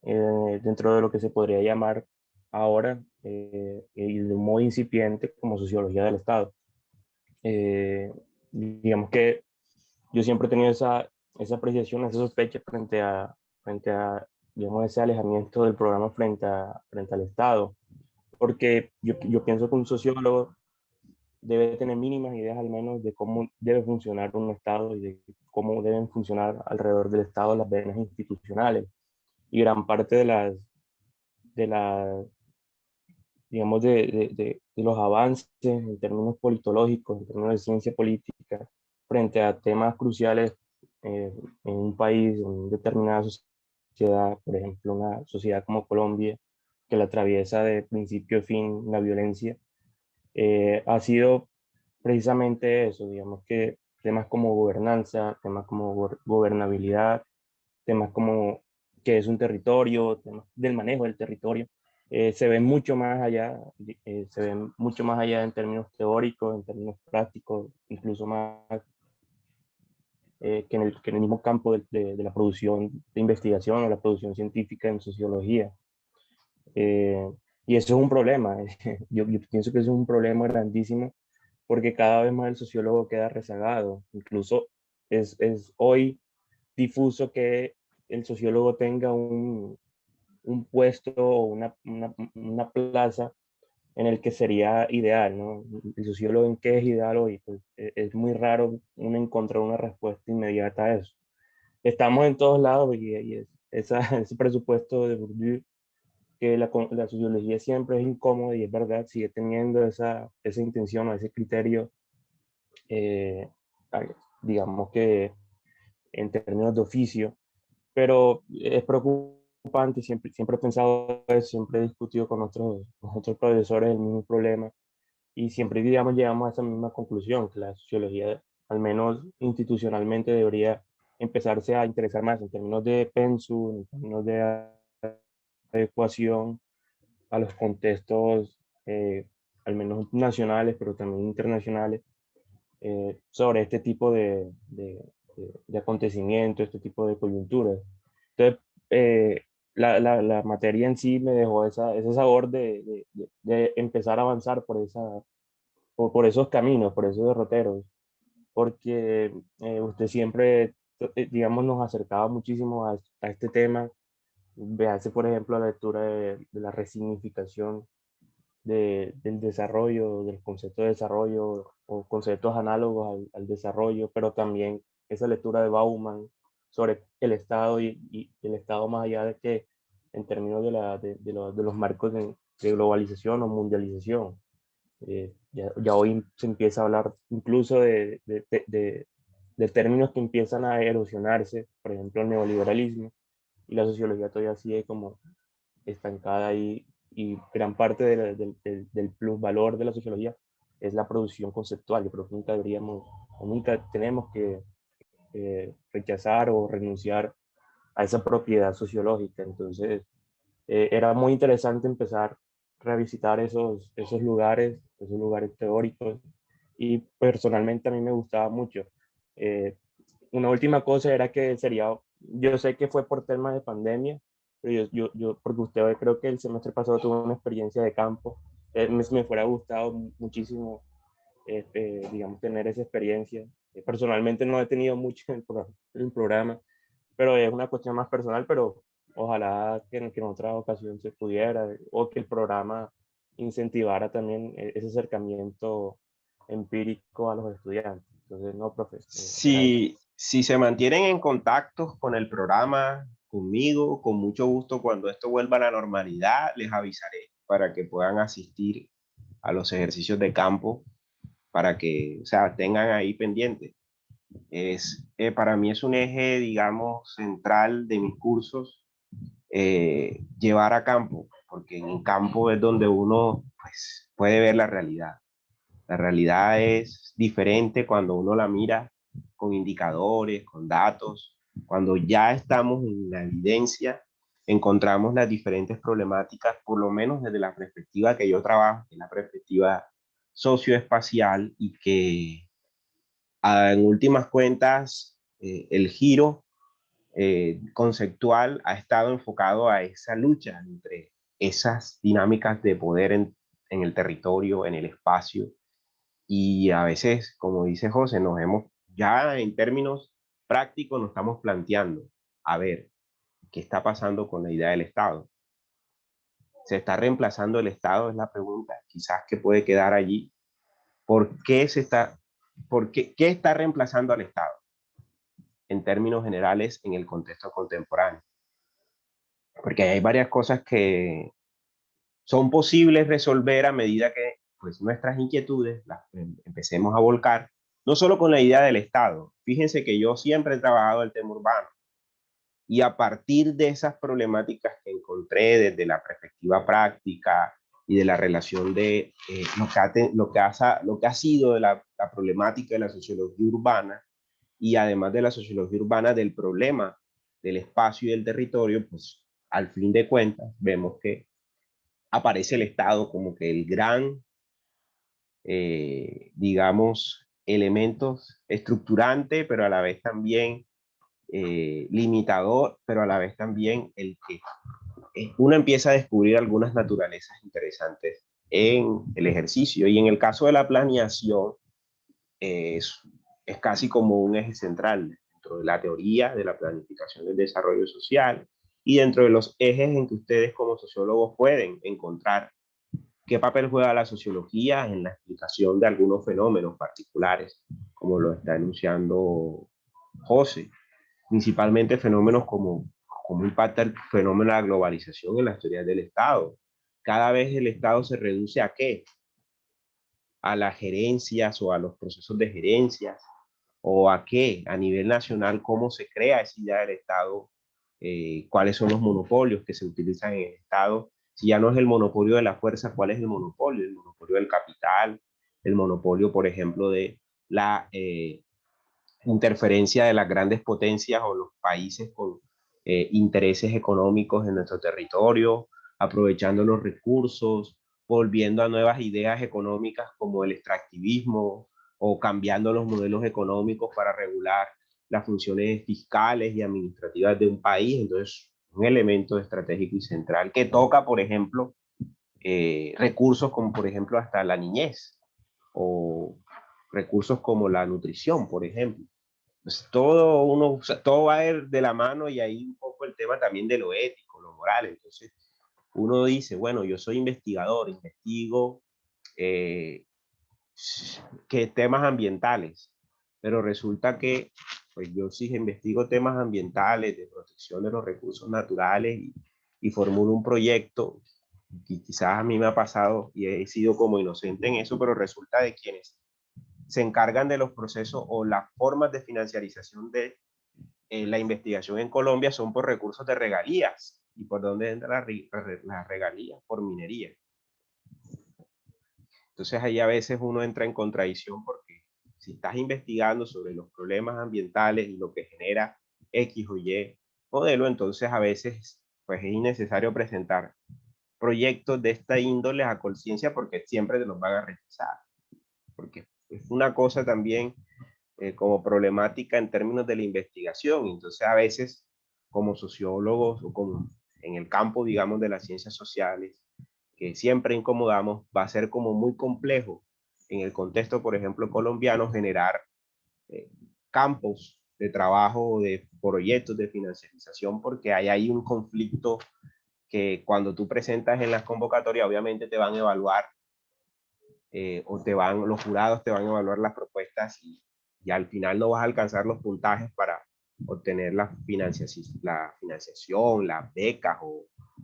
dentro de lo que se podría llamar ahora, y de un modo incipiente, como sociología del Estado. Digamos que yo siempre he tenido esa apreciación, esa sospecha frente a digamos, ese alejamiento del programa frente al Estado, porque yo pienso que un sociólogo debe tener mínimas ideas al menos de cómo debe funcionar un Estado y de cómo deben funcionar alrededor del Estado las venas institucionales. Y gran parte de las digamos, de los avances en términos politológicos, en términos de ciencia política, frente a temas cruciales en un país, en una determinada sociedad, por ejemplo, una sociedad como Colombia, que la atraviesa de principio a fin la violencia, ha sido precisamente eso, digamos que temas como gobernanza, temas como gobernabilidad, temas como qué es un territorio, temas del manejo del territorio, se ven mucho más allá, se ven mucho más allá en términos teóricos, en términos prácticos, incluso más que en el mismo campo de la producción de investigación o la producción científica en sociología. Eh, y eso es un problema. Yo pienso que eso es un problema grandísimo porque cada vez más el sociólogo queda rezagado. Incluso es hoy difuso que el sociólogo tenga un puesto o una plaza en el que sería ideal, ¿no? El sociólogo en qué es ideal hoy, pues es muy raro uno encontrar una respuesta inmediata a eso. Estamos en todos lados y ese presupuesto de Bourdieu, que la sociología siempre es incómoda y es verdad, sigue teniendo esa intención o ese criterio, eh, digamos que en términos de oficio, pero es preocupante, siempre he pensado eso, siempre he discutido con otros profesores el mismo problema y siempre, digamos, llegamos a esa misma conclusión, que la sociología, al menos institucionalmente, debería empezarse a interesar más en términos de pensum, en términos de adecuación a los contextos, al menos nacionales, pero también internacionales, sobre este tipo de acontecimientos, este tipo de coyunturas. Entonces, la materia en sí me dejó ese sabor de empezar a avanzar por esos caminos, por esos derroteros, porque usted siempre, digamos, nos acercaba muchísimo a este tema. Véase, por ejemplo, la lectura de la resignificación del desarrollo, del concepto de desarrollo o conceptos análogos al desarrollo, pero también esa lectura de Bauman sobre el Estado y el Estado más allá de que en términos de los marcos de globalización o mundialización. Ya hoy se empieza a hablar incluso de términos que empiezan a erosionarse, por ejemplo el neoliberalismo, y la sociología todavía sigue como estancada ahí, y gran parte del plusvalor de la sociología es la producción conceptual. Yo creo que nunca deberíamos, o nunca tenemos que rechazar o renunciar a esa propiedad sociológica. Entonces, era muy interesante empezar a revisitar esos lugares teóricos, y personalmente a mí me gustaba mucho. Eh, una última cosa era que sería, yo sé que fue por temas de pandemia, pero porque usted creo que el semestre pasado tuvo una experiencia de campo, me fuera gustado muchísimo, digamos, tener esa experiencia. Personalmente no he tenido mucho en el programa, pero es una cuestión más personal, pero ojalá que en otra ocasión se pudiera, o que el programa incentivara también ese acercamiento empírico a los estudiantes. Entonces, no, profe, era eso. Si se mantienen en contacto con el programa, conmigo, con mucho gusto, cuando esto vuelva a la normalidad, les avisaré para que puedan asistir a los ejercicios de campo, para que, o sea, tengan ahí pendiente. Para mí es un eje, digamos, central de mis cursos, llevar a campo, porque en campo es donde uno, pues, puede ver la realidad. La realidad es diferente cuando uno la mira con indicadores, con datos. Cuando ya estamos en la evidencia, encontramos las diferentes problemáticas, por lo menos desde la perspectiva que yo trabajo, que es la perspectiva socioespacial, y que en últimas cuentas el giro conceptual ha estado enfocado a esa lucha entre esas dinámicas de poder en el territorio, en el espacio, y a veces, como dice José, ya en términos prácticos nos estamos planteando, a ver, ¿qué está pasando con la idea del Estado? ¿Se está reemplazando el Estado? Es la pregunta, quizás que puede quedar allí. ¿Qué está reemplazando al Estado? En términos generales, en el contexto contemporáneo. Porque hay varias cosas que son posibles resolver a medida que pues, nuestras inquietudes las empecemos a volcar, no solo con la idea del Estado. Fíjense que yo siempre he trabajado el tema urbano, y a partir de esas problemáticas que encontré desde la perspectiva práctica y de la relación de lo que ha sido de la problemática de la sociología urbana, y además de la sociología urbana del problema del espacio y del territorio, pues al fin de cuentas vemos que aparece el Estado como que el gran, digamos, elementos estructurante, pero a la vez también limitador, pero a la vez también el que uno empieza a descubrir algunas naturalezas interesantes en el ejercicio. Y en el caso de la planeación, es casi como un eje central dentro de la teoría de la planificación del desarrollo social y dentro de los ejes en que ustedes como sociólogos pueden encontrar qué papel juega la sociología en la explicación de algunos fenómenos particulares, como lo está enunciando José, principalmente fenómenos como impacta el fenómeno de la globalización en las teorías del Estado. Cada vez el Estado se reduce ¿a qué? A las gerencias o a los procesos de gerencias, o a qué, a nivel nacional, cómo se crea esa idea del Estado, cuáles son los monopolios que se utilizan en el Estado. Si ya no es el monopolio de la fuerza, ¿cuál es el monopolio? El monopolio del capital, el monopolio, por ejemplo, de la interferencia de las grandes potencias o los países con intereses económicos en nuestro territorio, aprovechando los recursos, volviendo a nuevas ideas económicas como el extractivismo, o cambiando los modelos económicos para regular las funciones fiscales y administrativas de un país. Entonces, un elemento estratégico y central que toca, por ejemplo, recursos como, por ejemplo, hasta la niñez, o recursos como la nutrición, por ejemplo. Pues todo va a ir de la mano, y ahí un poco el tema también de lo ético, lo moral. Entonces, uno dice, bueno, yo soy investigador, investigo que temas ambientales, pero resulta que pues yo sí investigo temas ambientales, de protección de los recursos naturales, y formulo un proyecto, y quizás a mí me ha pasado y he sido como inocente en eso, pero resulta de quienes se encargan de los procesos o las formas de financiarización de la investigación en Colombia son por recursos de regalías. ¿Y por dónde entra las regalías? Por minería. Entonces ahí a veces uno entra en contradicción, porque si estás investigando sobre los problemas ambientales y lo que genera X o Y modelo, entonces a veces pues es innecesario presentar proyectos de esta índole a conciencia, porque siempre te los van a rechazar. Porque es una cosa también como problemática en términos de la investigación. Entonces a veces como sociólogos o como en el campo, digamos, de las ciencias sociales, que siempre incomodamos, va a ser como muy complejo en el contexto, por ejemplo, colombiano, generar campos de trabajo, de proyectos de financiarización, porque hay un conflicto que cuando tú presentas en las convocatorias, obviamente te van a evaluar, los jurados te van a evaluar las propuestas, y al final no vas a alcanzar los puntajes para obtener la financiación, las becas,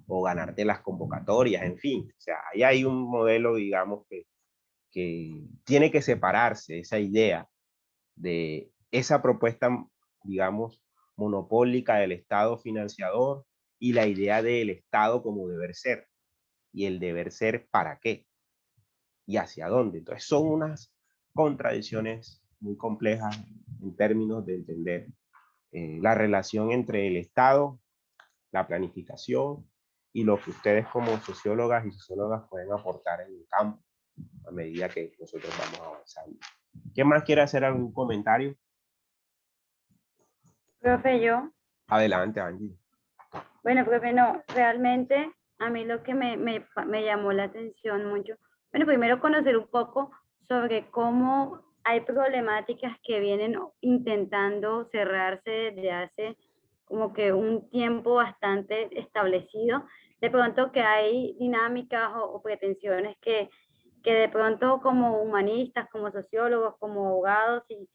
o ganarte las convocatorias, en fin. O sea, ahí hay un modelo, digamos, que tiene que separarse esa idea de esa propuesta, digamos, monopólica del Estado financiador, y la idea del Estado como deber ser, y el deber ser para qué y hacia dónde. Entonces son unas contradicciones muy complejas en términos de entender la relación entre el Estado, la planificación, y lo que ustedes como sociólogas y sociólogas pueden aportar en el campo a medida que nosotros vamos avanzando. ¿Quién más quiere hacer algún comentario? Profe, yo. Adelante, Angie. Bueno, profe, no, realmente a mí lo que me llamó la atención mucho, bueno, primero conocer un poco sobre cómo hay problemáticas que vienen intentando cerrarse desde hace como que un tiempo bastante establecido. De pronto que hay dinámicas o pretensiones que de pronto como humanistas, como sociólogos, como abogados y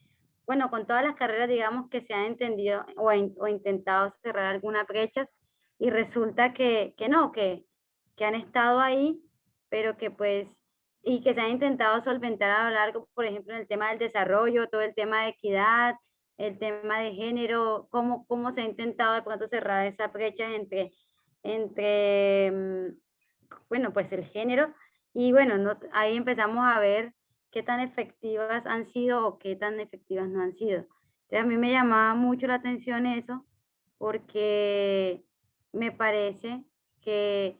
bueno, con todas las carreras, digamos, que se han entendido o intentado cerrar algunas brechas y resulta que no, que han estado ahí, pero que pues, y que se han intentado solventar a lo largo, por ejemplo, en el tema del desarrollo, todo el tema de equidad, el tema de género, cómo se ha intentado de pronto cerrar esa brecha entre bueno, pues el género. Y bueno, ahí empezamos a ver qué tan efectivas han sido o qué tan efectivas no han sido. Entonces, a mí me llamaba mucho la atención eso porque me parece que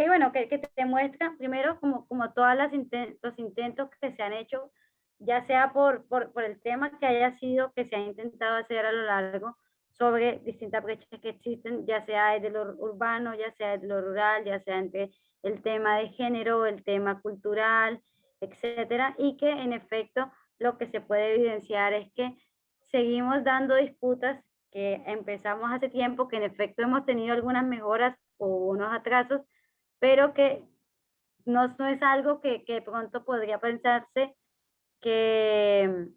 bueno, que te muestra primero como todos los intentos que se han hecho, ya sea por el tema que haya sido que se ha intentado hacer a lo largo sobre distintas brechas que existen, ya sea desde lo urbano, ya sea desde lo rural, ya sea entre el tema de género, el tema cultural, etcétera, y que en efecto lo que se puede evidenciar es que seguimos dando disputas que empezamos hace tiempo, que en efecto hemos tenido algunas mejoras o unos atrasos, pero que no es algo que de pronto podría pensarse que,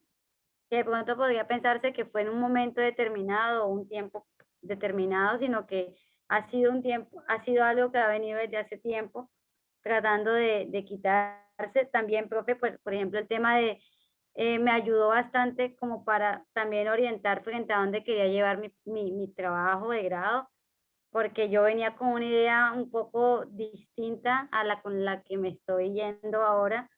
que de pronto podría pensarse que fue en un momento determinado o un tiempo determinado, sino que ha sido un tiempo, ha sido algo que ha venido desde hace tiempo tratando de quitarse. También, profe, pues, por ejemplo, el tema de, me ayudó bastante como para también orientar frente a dónde quería llevar mi trabajo de grado, porque yo venía con una idea un poco distinta a la con la que me estoy yendo ahora.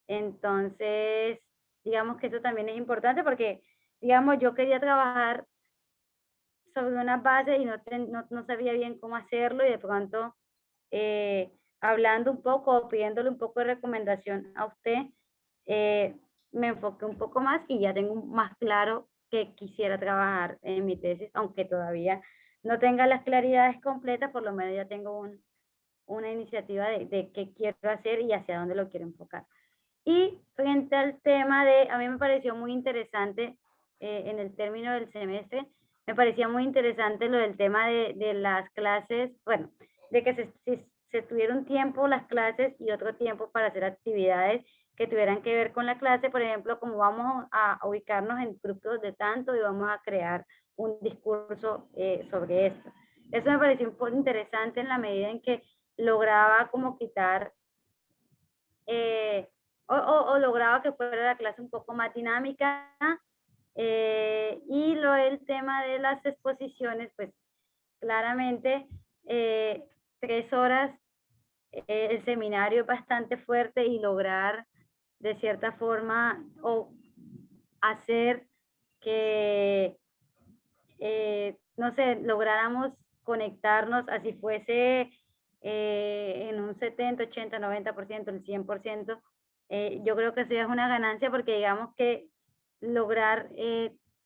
Entonces, digamos que eso también es importante porque, digamos, yo quería trabajar sobre una base y no sabía bien cómo hacerlo y de pronto, hablando un poco, pidiéndole un poco de recomendación a usted, eh, me enfoqué un poco más y ya tengo más claro que quisiera trabajar en mi tesis, aunque todavía no tenga las claridades completas, por lo menos ya tengo una iniciativa de qué quiero hacer y hacia dónde lo quiero enfocar. Y frente al tema a mí me pareció muy interesante en el término del semestre, me parecía muy interesante lo del tema de las clases, bueno, de que se tuviera un tiempo las clases y otro tiempo para hacer actividades que tuvieran que ver con la clase, por ejemplo, como vamos a ubicarnos en grupos de tanto y vamos a crear un discurso sobre esto. Eso me pareció un poco interesante en la medida en que lograba como quitar o lograba que fuera la clase un poco más dinámica. Y el tema de las exposiciones, pues claramente 3 horas, el seminario es bastante fuerte y lograr de cierta forma o hacer que, no sé, lográramos conectarnos, así fuese en un 70, 80, 90%, el 100%, yo creo que eso ya es una ganancia porque digamos que lograr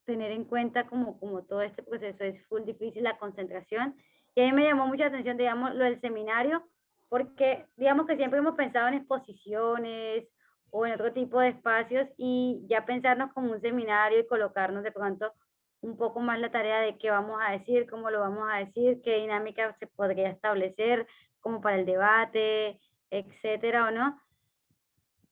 tener en cuenta como todo este proceso es full difícil, la concentración. Y a mí me llamó mucha atención, digamos, lo del seminario, porque digamos que siempre hemos pensado en exposiciones o en otro tipo de espacios y ya pensarnos como un seminario y colocarnos de pronto un poco más la tarea de qué vamos a decir, cómo lo vamos a decir, qué dinámica se podría establecer como para el debate, etcétera, o no.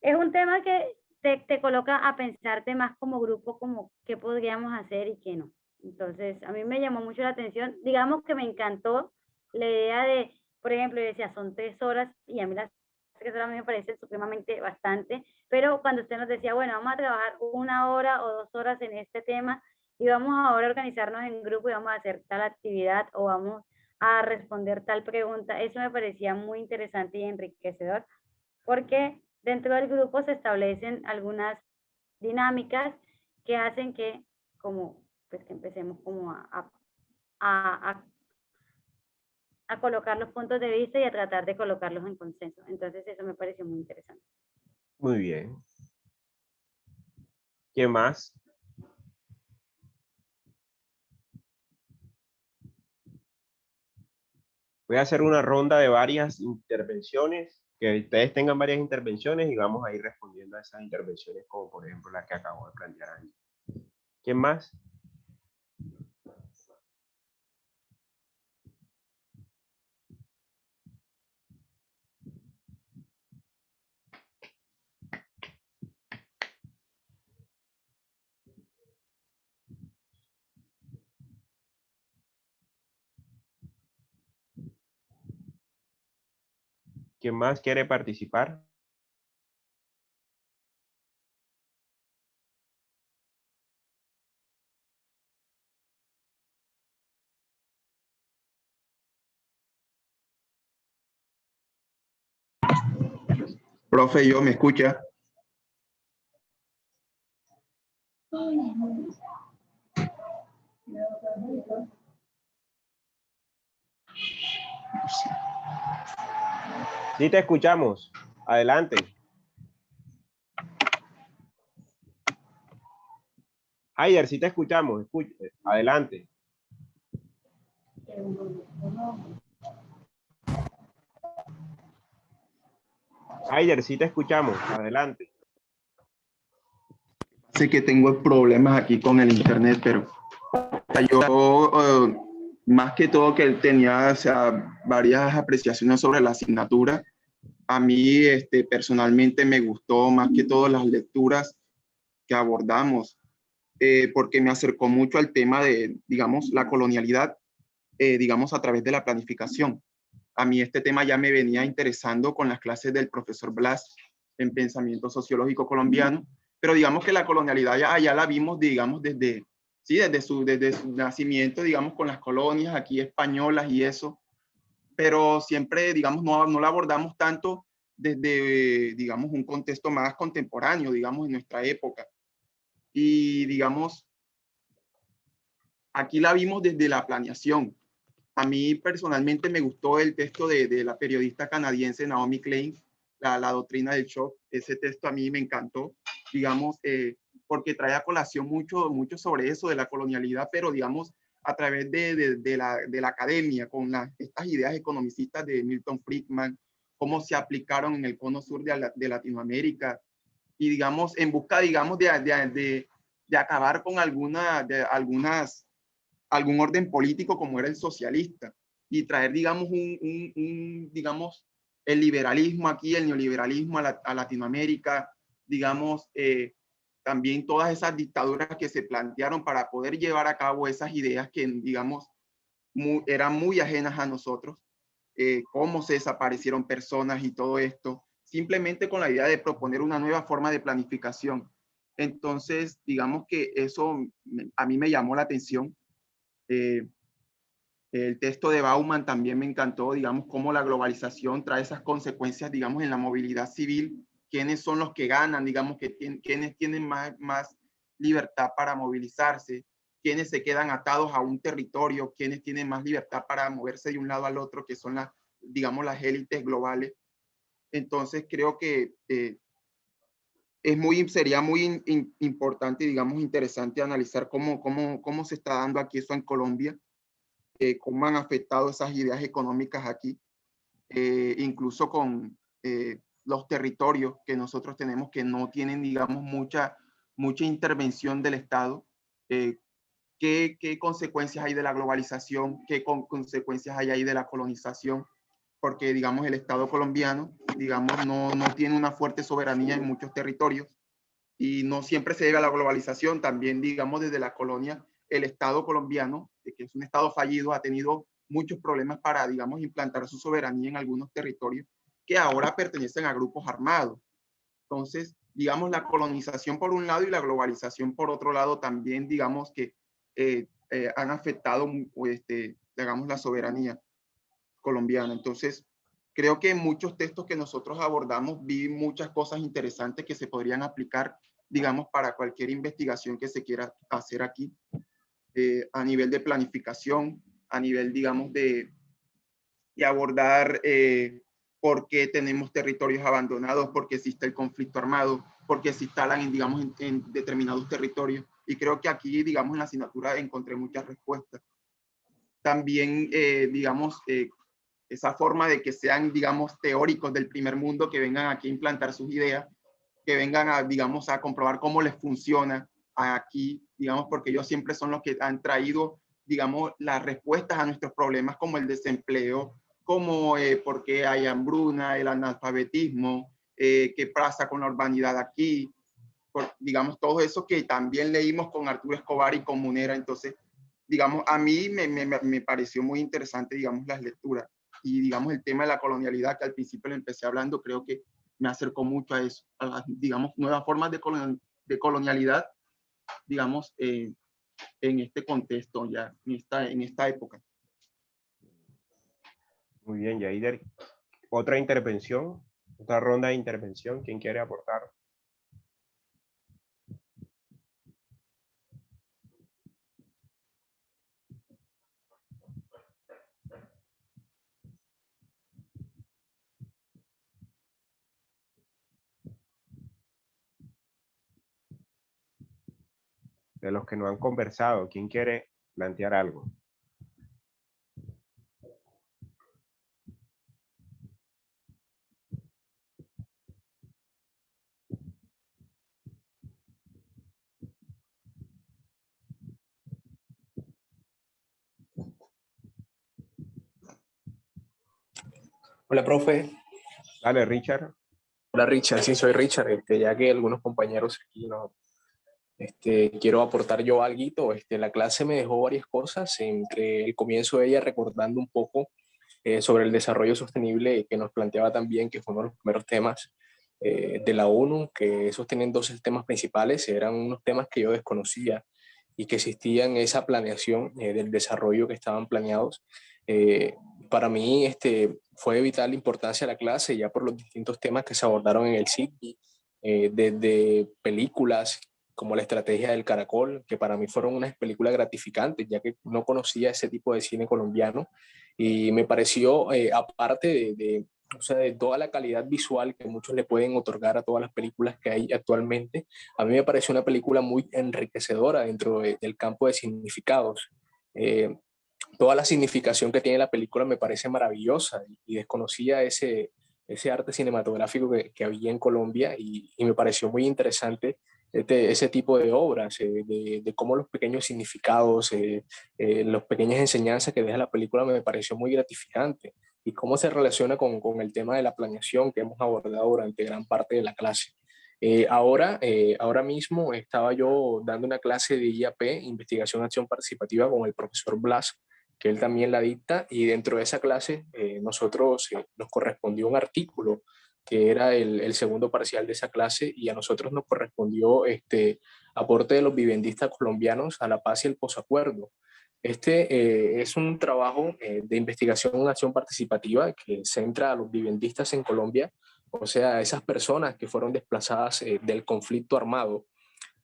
Es un tema que te coloca a pensarte más como grupo, como qué podríamos hacer y qué no. Entonces, a mí me llamó mucho la atención. Digamos que me encantó la idea de, por ejemplo, yo decía, son 3 horas y a mí las 3 horas me parecen supremamente bastante, pero cuando usted nos decía, bueno, vamos a trabajar 1 hora o 2 horas en este tema y vamos ahora a organizarnos en grupo y vamos a hacer tal actividad o vamos a responder tal pregunta, eso me parecía muy interesante y enriquecedor porque dentro del grupo se establecen algunas dinámicas que hacen que, como, pues que empecemos como a, a colocar los puntos de vista y a tratar de colocarlos en consenso. Entonces eso me pareció muy interesante. Muy bien. ¿Qué más? Voy a hacer una ronda de varias intervenciones, que ustedes tengan varias intervenciones y vamos a ir respondiendo a esas intervenciones, como por ejemplo la que acabo de plantear ahí. ¿Quién más? ¿Quién más quiere participar? Profe, ¿me escucha? Sí, te escuchamos. Adelante. Haider, sí te escuchamos. Adelante. Haider, sí te escuchamos. Adelante. Sé que tengo problemas aquí con el internet, pero yo más que todo que tenía, o sea, varias apreciaciones sobre la asignatura. A mí personalmente me gustó más que todo las lecturas que abordamos, porque me acercó mucho al tema de, digamos, la colonialidad, digamos, a través de la planificación. A mí este tema ya me venía interesando con las clases del profesor Blas en pensamiento sociológico colombiano, pero digamos que la colonialidad ya la vimos, digamos, desde su nacimiento, digamos, con las colonias aquí españolas y eso, pero siempre, digamos, no la abordamos tanto desde, digamos, un contexto más contemporáneo, digamos, en nuestra época. Y, digamos, aquí la vimos desde la planeación. A mí personalmente me gustó el texto de la periodista canadiense Naomi Klein, la doctrina del shock. Ese texto a mí me encantó, digamos, porque trae a colación mucho sobre eso de la colonialidad, pero digamos a través de la academia, con estas ideas economicistas de Milton Friedman, cómo se aplicaron en el cono sur de Latinoamérica, y digamos, en busca, digamos, de acabar con algún orden político como era el socialista y traer, digamos, digamos, el liberalismo aquí, el neoliberalismo a Latinoamérica, digamos, también todas esas dictaduras que se plantearon para poder llevar a cabo esas ideas que, digamos, eran muy ajenas a nosotros, cómo se desaparecieron personas y todo esto, simplemente con la idea de proponer una nueva forma de planificación. Entonces, digamos que eso a mí me llamó la atención. El texto de Bauman también me encantó, digamos, cómo la globalización trae esas consecuencias, digamos, en la movilidad civil, quiénes son los que ganan, digamos, quiénes tienen más libertad para movilizarse, quiénes se quedan atados a un territorio, quiénes tienen más libertad para moverse de un lado al otro, que son digamos, las élites globales. Entonces, creo que sería muy importante, digamos, interesante analizar cómo se está dando aquí eso en Colombia, cómo han afectado esas ideas económicas aquí, incluso con los territorios que nosotros tenemos que no tienen, digamos, mucha intervención del Estado. ¿Qué consecuencias hay de la globalización? ¿Qué consecuencias hay ahí de la colonización? Porque, digamos, el Estado colombiano, digamos, no tiene una fuerte soberanía en muchos territorios y no siempre se llega a la globalización. También, digamos, desde la colonia, el Estado colombiano, que es un Estado fallido, ha tenido muchos problemas para, digamos, implantar su soberanía en algunos territorios que ahora pertenecen a grupos armados. Entonces, digamos, la colonización por un lado y la globalización por otro lado también, digamos, que han afectado, digamos, la soberanía colombiana. Entonces, creo que en muchos textos que nosotros abordamos vi muchas cosas interesantes que se podrían aplicar, digamos, para cualquier investigación que se quiera hacer aquí, a nivel de planificación, a nivel, digamos, de abordar por qué tenemos territorios abandonados, por qué existe el conflicto armado, por qué se instalan, digamos, en determinados territorios. Y creo que aquí, digamos, en la asignatura encontré muchas respuestas. También, digamos, esa forma de que sean, digamos, teóricos del primer mundo, que vengan aquí a implantar sus ideas, que vengan a, digamos, a comprobar cómo les funciona aquí, digamos, porque ellos siempre son los que han traído, digamos, las respuestas a nuestros problemas como el desempleo, como por qué hay hambruna, el analfabetismo, qué pasa con la urbanidad aquí, digamos, todo eso que también leímos con Arturo Escobar y con Munera. Entonces, digamos, a mí me pareció muy interesante, digamos, las lecturas. y digamos el tema de la colonialidad, que al principio le empecé hablando, creo que me acercó mucho a eso, a las, digamos, nuevas formas de colonialidad, digamos, en este contexto ya, en esta época. Muy bien, Yaider. Otra intervención, otra ronda de intervención. ¿Quién quiere aportar? De los que no han conversado, ¿quién quiere plantear algo? Hola, profe. Dale, Richard. Hola, Richard. Sí, soy Richard. Ya que algunos compañeros aquí no, quiero aportar yo algo. La clase me dejó varias cosas, entre el comienzo de ella recordando un poco sobre el desarrollo sostenible que nos planteaba también, que fue uno de los primeros temas de la ONU, que esos tienen dos temas principales, eran unos temas que yo desconocía y que existían esa planeación del desarrollo que estaban planeados. Eh, para mí fue de vital importancia la clase, ya por los distintos temas que se abordaron en el CITBI, desde películas como La Estrategia del Caracol, que para mí fueron unas películas gratificantes, ya que no conocía ese tipo de cine colombiano, y me pareció, aparte o sea, de toda la calidad visual que muchos le pueden otorgar a todas las películas que hay actualmente, a mí me pareció una película muy enriquecedora dentro del campo de significados. Eh, Toda la significación que tiene la película me parece maravillosa y desconocía ese arte cinematográfico que había en Colombia y me pareció muy interesante ese tipo de obras, de cómo los pequeños significados, las pequeñas enseñanzas que deja la película me pareció muy gratificante y cómo se relaciona con el tema de la planeación que hemos abordado durante gran parte de la clase. Ahora mismo estaba yo dando una clase de IAP, Investigación Acción Participativa, con el profesor Blas, que él también la dicta, y dentro de esa clase nosotros nos correspondió un artículo que era el segundo parcial de esa clase, y a nosotros nos correspondió aporte de los viviendistas colombianos a la paz y el posacuerdo. Es un trabajo de investigación en acción participativa que centra a los viviendistas en Colombia, o sea, esas personas que fueron desplazadas del conflicto armado.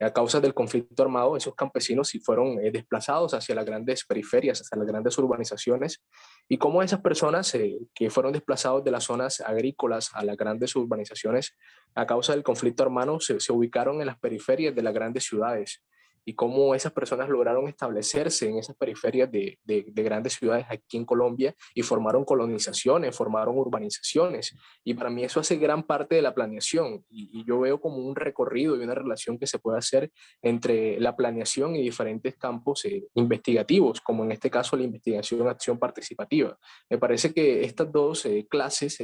A causa del conflicto armado, esos campesinos sí fueron desplazados hacia las grandes periferias, hacia las grandes urbanizaciones, y cómo esas personas que fueron desplazados de las zonas agrícolas a las grandes urbanizaciones a causa del conflicto armado se ubicaron en las periferias de las grandes ciudades, y cómo esas personas lograron establecerse en esas periferias de grandes ciudades aquí en Colombia y formaron colonizaciones, formaron urbanizaciones. Y para mí eso hace gran parte de la planeación y yo veo como un recorrido y una relación que se puede hacer entre la planeación y diferentes campos investigativos, como en este caso la investigación acción participativa. Me parece que estas dos clases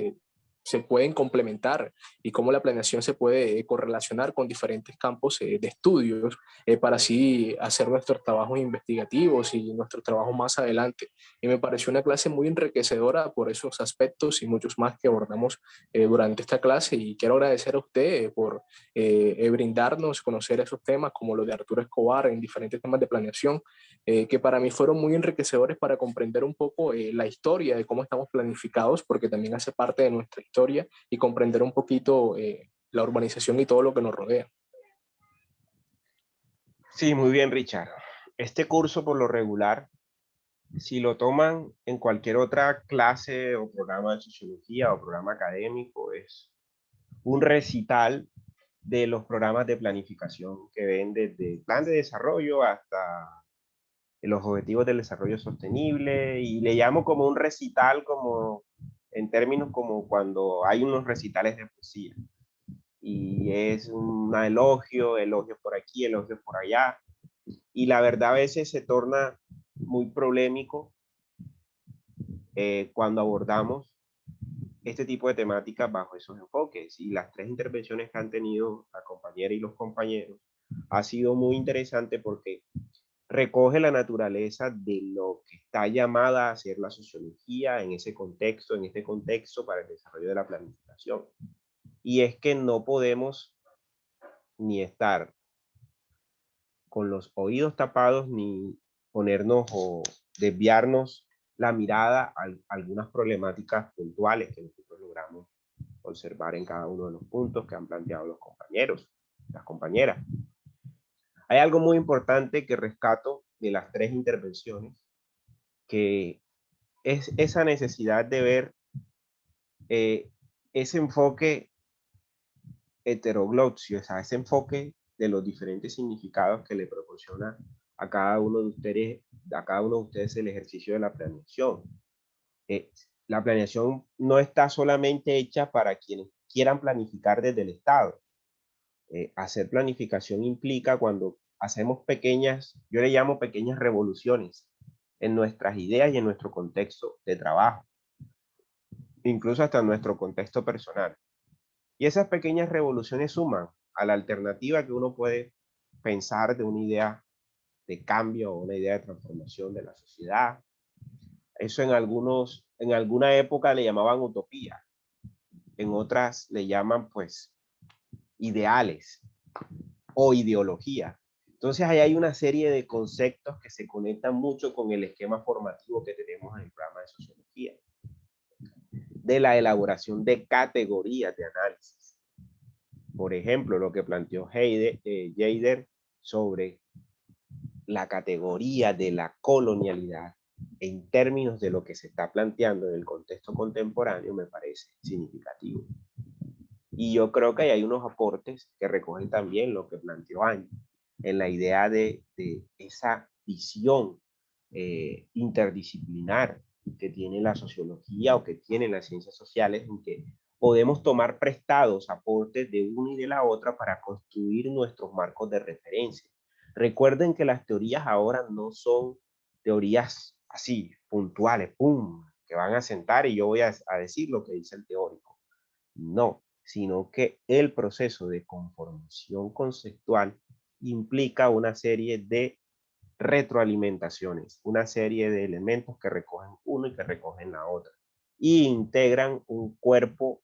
se pueden complementar y cómo la planeación se puede correlacionar con diferentes campos de estudios para así hacer nuestros trabajos investigativos y nuestro trabajo más adelante. Y me pareció una clase muy enriquecedora por esos aspectos y muchos más que abordamos durante esta clase, y quiero agradecer a usted por brindarnos conocer esos temas como los de Arturo Escobar en diferentes temas de planeación, que para mí fueron muy enriquecedores para comprender un poco la historia de cómo estamos planificados, porque también hace parte de nuestra historia, y comprender un poquito la urbanización y todo lo que nos rodea. Sí, muy bien, Richard. Este curso, por lo regular, si lo toman en cualquier otra clase o programa de sociología o programa académico, es un recital de los programas de planificación que ven desde el plan de desarrollo hasta los objetivos del desarrollo sostenible, y le llamo como un recital, como en términos como cuando hay unos recitales de poesía y es un elogio, elogio por aquí, elogio por allá, y la verdad a veces se torna muy polémico cuando abordamos este tipo de temáticas bajo esos enfoques. Y las tres intervenciones que han tenido la compañera y los compañeros ha sido muy interesante porque recoge la naturaleza de lo que está llamada a ser la sociología en ese contexto, en este contexto para el desarrollo de la planificación. Y es que no podemos ni estar con los oídos tapados ni ponernos o desviarnos la mirada a algunas problemáticas puntuales que nosotros logramos observar en cada uno de los puntos que han planteado los compañeros, las compañeras. Hay algo muy importante que rescato de las tres intervenciones, que es esa necesidad de ver ese enfoque heterogloxio, o sea, ese enfoque de los diferentes significados que le proporciona a cada uno de ustedes el ejercicio de la planeación. La planeación no está solamente hecha para quienes quieran planificar desde el Estado. Hacer planificación implica cuando hacemos pequeñas, yo le llamo pequeñas revoluciones en nuestras ideas y en nuestro contexto de trabajo, incluso hasta en nuestro contexto personal. Y esas pequeñas revoluciones suman a la alternativa que uno puede pensar de una idea de cambio o una idea de transformación de la sociedad. Eso en alguna época le llamaban utopía, en otras le llaman pues ideales o ideología. Entonces ahí hay una serie de conceptos que se conectan mucho con el esquema formativo que tenemos en el programa de sociología, de la elaboración de categorías de análisis. Por ejemplo, lo que planteó Heider sobre la categoría de la colonialidad en términos de lo que se está planteando en el contexto contemporáneo me parece significativo. Y yo creo que hay unos aportes que recogen también lo que planteó Ángel en la idea de esa visión interdisciplinar que tiene la sociología o que tienen las ciencias sociales, en que podemos tomar prestados aportes de una y de la otra para construir nuestros marcos de referencia. Recuerden que las teorías ahora no son teorías así, puntuales, ¡pum!, que van a sentar y yo voy a decir lo que dice el teórico. No, sino que el proceso de conformación conceptual implica una serie de retroalimentaciones, una serie de elementos que recogen uno y que recogen la otra, y integran un cuerpo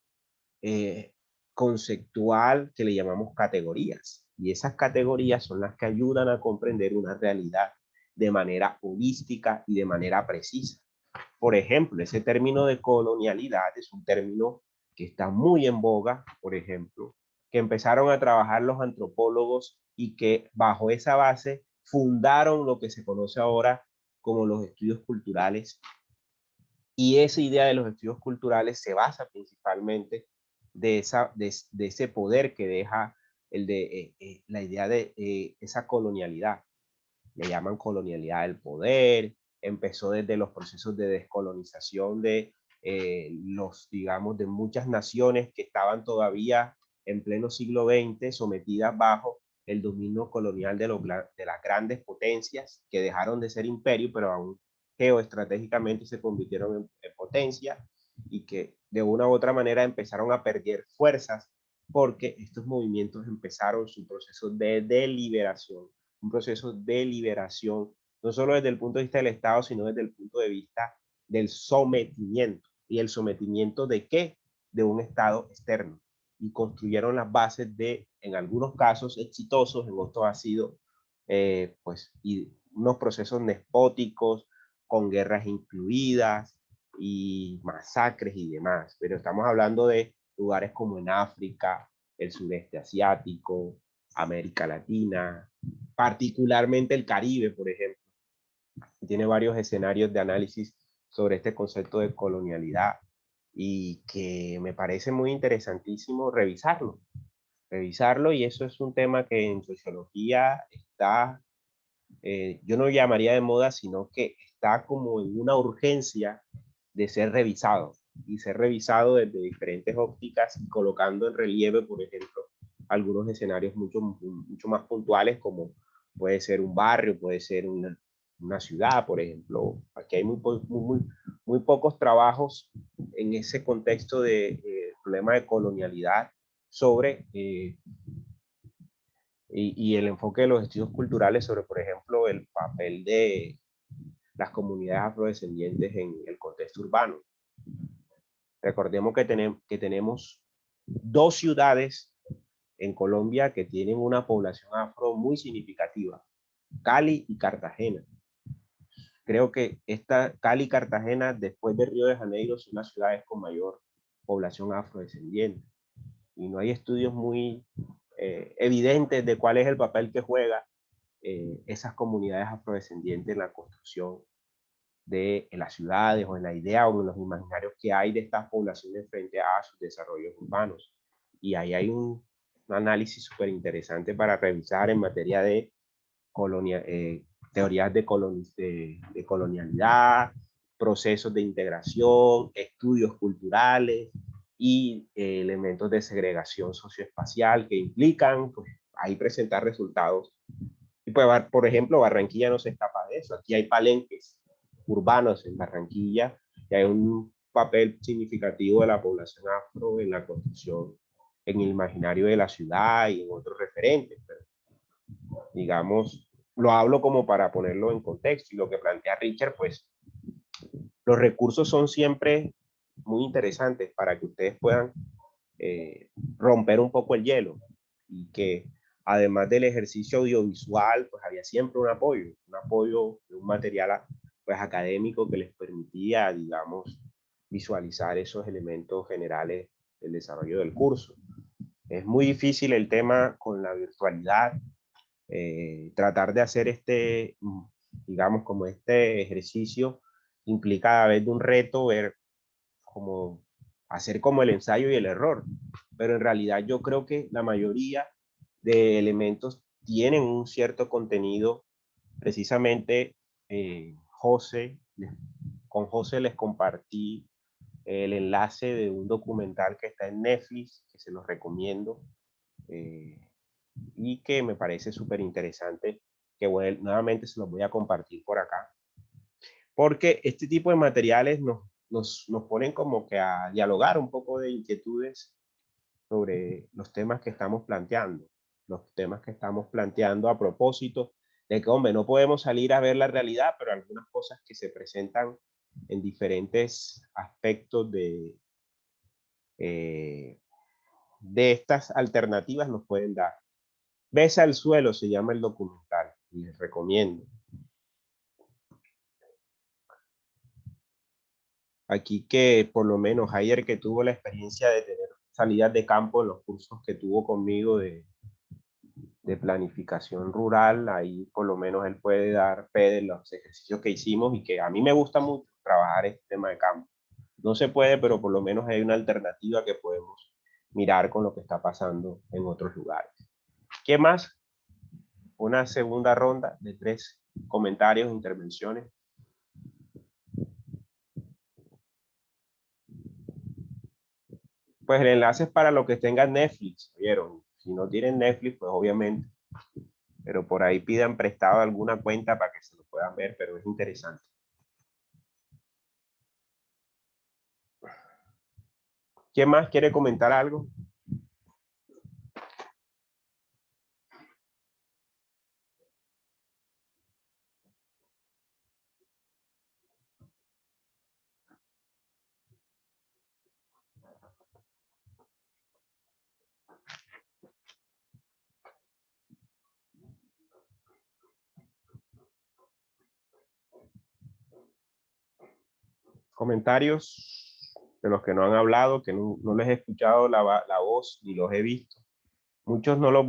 conceptual que le llamamos categorías. Y esas categorías son las que ayudan a comprender una realidad de manera holística y de manera precisa. Por ejemplo, ese término de colonialidad es un término que está muy en boga, por ejemplo, que empezaron a trabajar los antropólogos y que bajo esa base fundaron lo que se conoce ahora como los estudios culturales. Y esa idea de los estudios culturales se basa principalmente de ese poder que deja la idea de esa colonialidad. Le llaman colonialidad del poder. Empezó desde los procesos de descolonización de digamos, de muchas naciones que estaban todavía en pleno siglo XX sometidas bajo el dominio colonial de las grandes potencias que dejaron de ser imperio, pero aún geoestratégicamente se convirtieron en potencia, y que de una u otra manera empezaron a perder fuerzas porque estos movimientos empezaron su proceso de deliberación, un proceso de liberación, no solo desde el punto de vista del Estado, sino desde el punto de vista del sometimiento. ¿Y el sometimiento de qué? De un Estado externo. Y construyeron las bases de, en algunos casos exitosos, en otros ha sido pues, unos procesos despóticos, con guerras incluidas y masacres y demás. Pero estamos hablando de lugares como en África, el sureste asiático, América Latina, particularmente el Caribe, por ejemplo. Tiene varios escenarios de análisis sobre este concepto de colonialidad y que me parece muy interesantísimo revisarlo. Y eso es un tema que en sociología está, yo no llamaría de moda, sino que está como en una urgencia de ser revisado, y ser revisado desde diferentes ópticas, colocando en relieve, por ejemplo, algunos escenarios mucho más puntuales, como puede ser un barrio, puede ser una ciudad, por ejemplo. Aquí hay muy pocos trabajos en ese contexto de problema de colonialidad sobre y el enfoque de los estudios culturales sobre, por ejemplo, el papel de las comunidades afrodescendientes en el contexto urbano. Recordemos que tenemos 2 ciudades en Colombia que tienen una población afro muy significativa, Cali y Cartagena. Creo que Cali y Cartagena, después de Río de Janeiro, son las ciudades con mayor población afrodescendiente. Y no hay estudios muy evidentes de cuál es el papel que juega esas comunidades afrodescendientes en la construcción de las ciudades o en la idea o en los imaginarios que hay de estas poblaciones frente a sus desarrollos urbanos. Y ahí hay un análisis súper interesante para revisar en materia de teorías de colonialidad, procesos de integración, estudios culturales y elementos de segregación socioespacial que implican pues, ahí presentar resultados. Y pues, por ejemplo, Barranquilla no se escapa de eso. Aquí hay palenques urbanos en Barranquilla y hay un papel significativo de la población afro en la construcción, en el imaginario de la ciudad y en otros referentes. Pero, digamos, lo hablo como para ponerlo en contexto y lo que plantea Richard, pues los recursos son siempre muy interesantes para que ustedes puedan romper un poco el hielo y que además del ejercicio audiovisual, pues había siempre un apoyo de un material pues, académico que les permitía, digamos, visualizar esos elementos generales del desarrollo del curso. Es muy difícil el tema con la virtualidad, tratar de hacer digamos, como este ejercicio implica a vez de un reto ver como hacer como el ensayo y el error, pero en realidad yo creo que la mayoría de elementos tienen un cierto contenido. Precisamente con José les compartí el enlace de un documental que está en Netflix, que se los recomiendo, y que me parece súper interesante, que nuevamente se los voy a compartir por acá, porque este tipo de materiales nos ponen como que a dialogar un poco de inquietudes sobre los temas que estamos planteando, a propósito de que, hombre, no podemos salir a ver la realidad, pero algunas cosas que se presentan en diferentes aspectos de estas alternativas nos pueden dar. Besa al suelo se llama el documental, y les recomiendo. Aquí que por lo menos ayer que tuvo la experiencia de tener salidas de campo en los cursos que tuvo conmigo de planificación rural, ahí por lo menos él puede dar fe de los ejercicios que hicimos y que a mí me gusta mucho trabajar este tema de campo. No se puede, pero por lo menos hay una alternativa que podemos mirar con lo que está pasando en otros lugares. ¿Qué más? Una segunda ronda de 3 comentarios, intervenciones. Pues el enlace es para los que tengan Netflix, ¿vieron? Si no tienen Netflix, pues obviamente. Pero por ahí pidan prestado alguna cuenta para que se lo puedan ver, pero es interesante. ¿Quién más quiere comentar algo? Comentarios de los que no han hablado, que no les he escuchado la voz ni los he visto. Muchos no los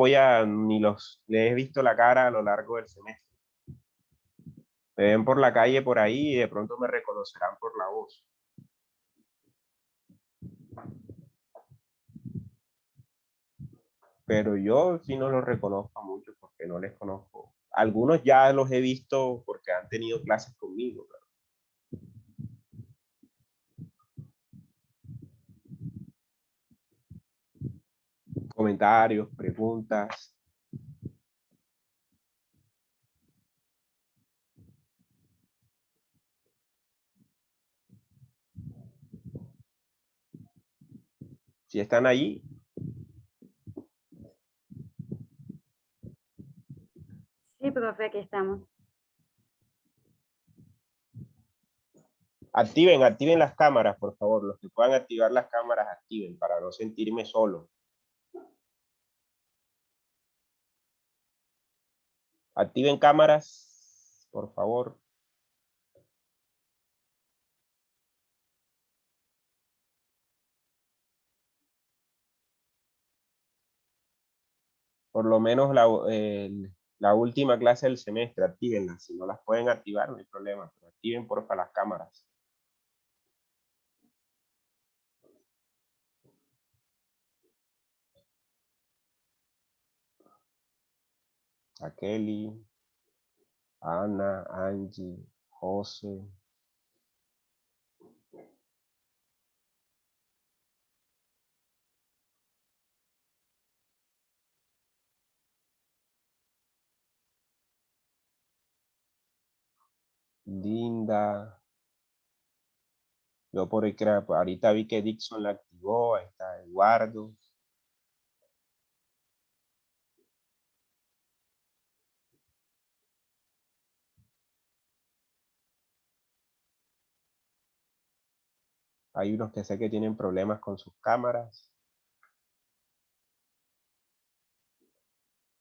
les he visto la cara a lo largo del semestre. Me ven por la calle por ahí y de pronto me reconocerán por la voz. Pero yo sí no los reconozco mucho porque no les conozco. Algunos ya los he visto porque han tenido clases conmigo. Comentarios, preguntas. Si están allí. Sí, profe, aquí estamos. Activen las cámaras, por favor. Los que puedan activar las cámaras, activen para no sentirme solo. Activen cámaras, por favor. Por lo menos la última clase del semestre, actívenlas. Si no las pueden activar, no hay problema, pero activen porfa las cámaras. A Kelly, Ana, Angie, José. Linda. Yo por ahorita vi que Dixon la activó, ahí está Eduardo. Hay unos que sé que tienen problemas con sus cámaras.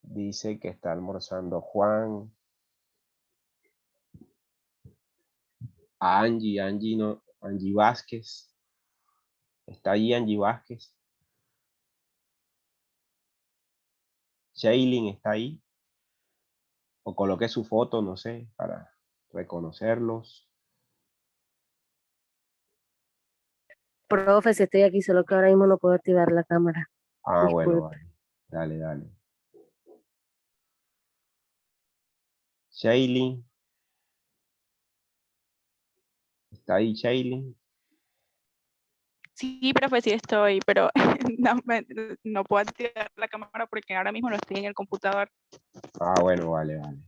Dice que está almorzando Juan. A Angie no, Angie Vázquez. Está ahí Angie Vázquez. Shailin está ahí. O coloque su foto, no sé, para reconocerlos. Profe, si estoy aquí, solo que ahora mismo no puedo activar la cámara. Ah, bueno, Disculpe. vale. Dale, dale. Shailin. ¿Está ahí Shailin? Sí, profe, sí estoy, pero no puedo activar la cámara porque ahora mismo no estoy en el computador. Ah, bueno, vale, vale.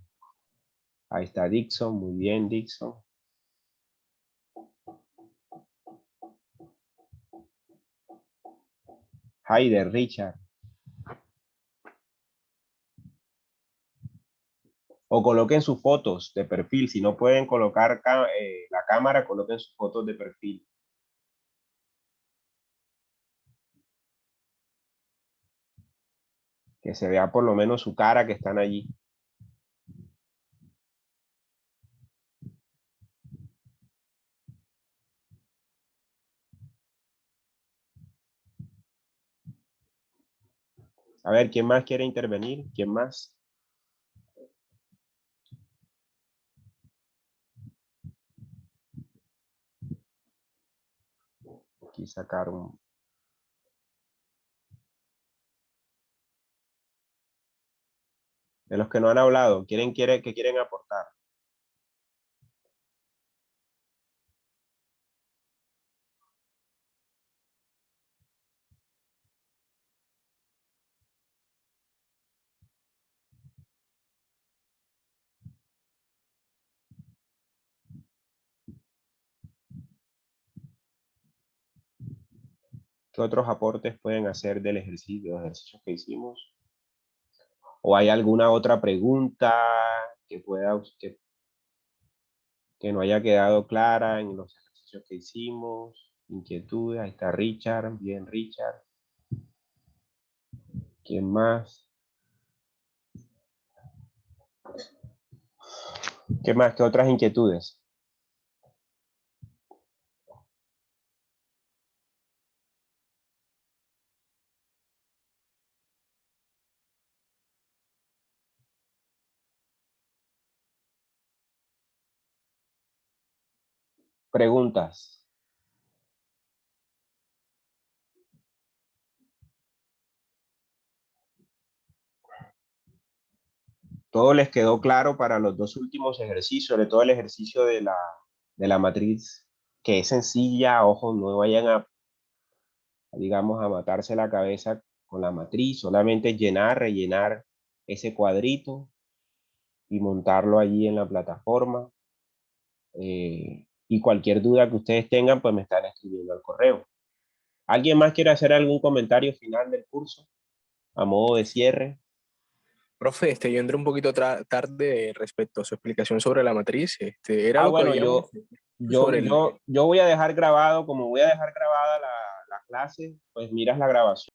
Ahí está Dixon, muy bien, Dixon. Haider, Richard. O coloquen sus fotos de perfil. Si no pueden colocar la cámara, coloquen sus fotos de perfil. Que se vea por lo menos su cara que están allí. A ver, ¿quién más quiere intervenir? ¿Quién más? Aquí sacar un... De los que no han hablado, ¿qué quieren aportar? ¿Qué otros aportes pueden hacer del ejercicio, de los ejercicios que hicimos? ¿O hay alguna otra pregunta que no haya quedado clara en los ejercicios que hicimos? Inquietudes, ahí está Richard, bien Richard. ¿Quién más? ¿Qué más? ¿Qué otras inquietudes? Preguntas. ¿Todo les quedó claro para los dos últimos ejercicios? Sobre todo el ejercicio de la matriz, que es sencilla, ojo, no vayan digamos, a matarse la cabeza con la matriz, solamente rellenar ese cuadrito y montarlo allí en la plataforma. Y cualquier duda que ustedes tengan, pues me están escribiendo al correo. ¿Alguien más quiere hacer algún comentario final del curso a modo de cierre? Profe, yo entré un poquito tarde respecto a su explicación sobre la matriz. Era lo que Bueno, habíamos sobre el... yo voy a dejar grabado, como voy a dejar grabada la clase, pues miras la grabación.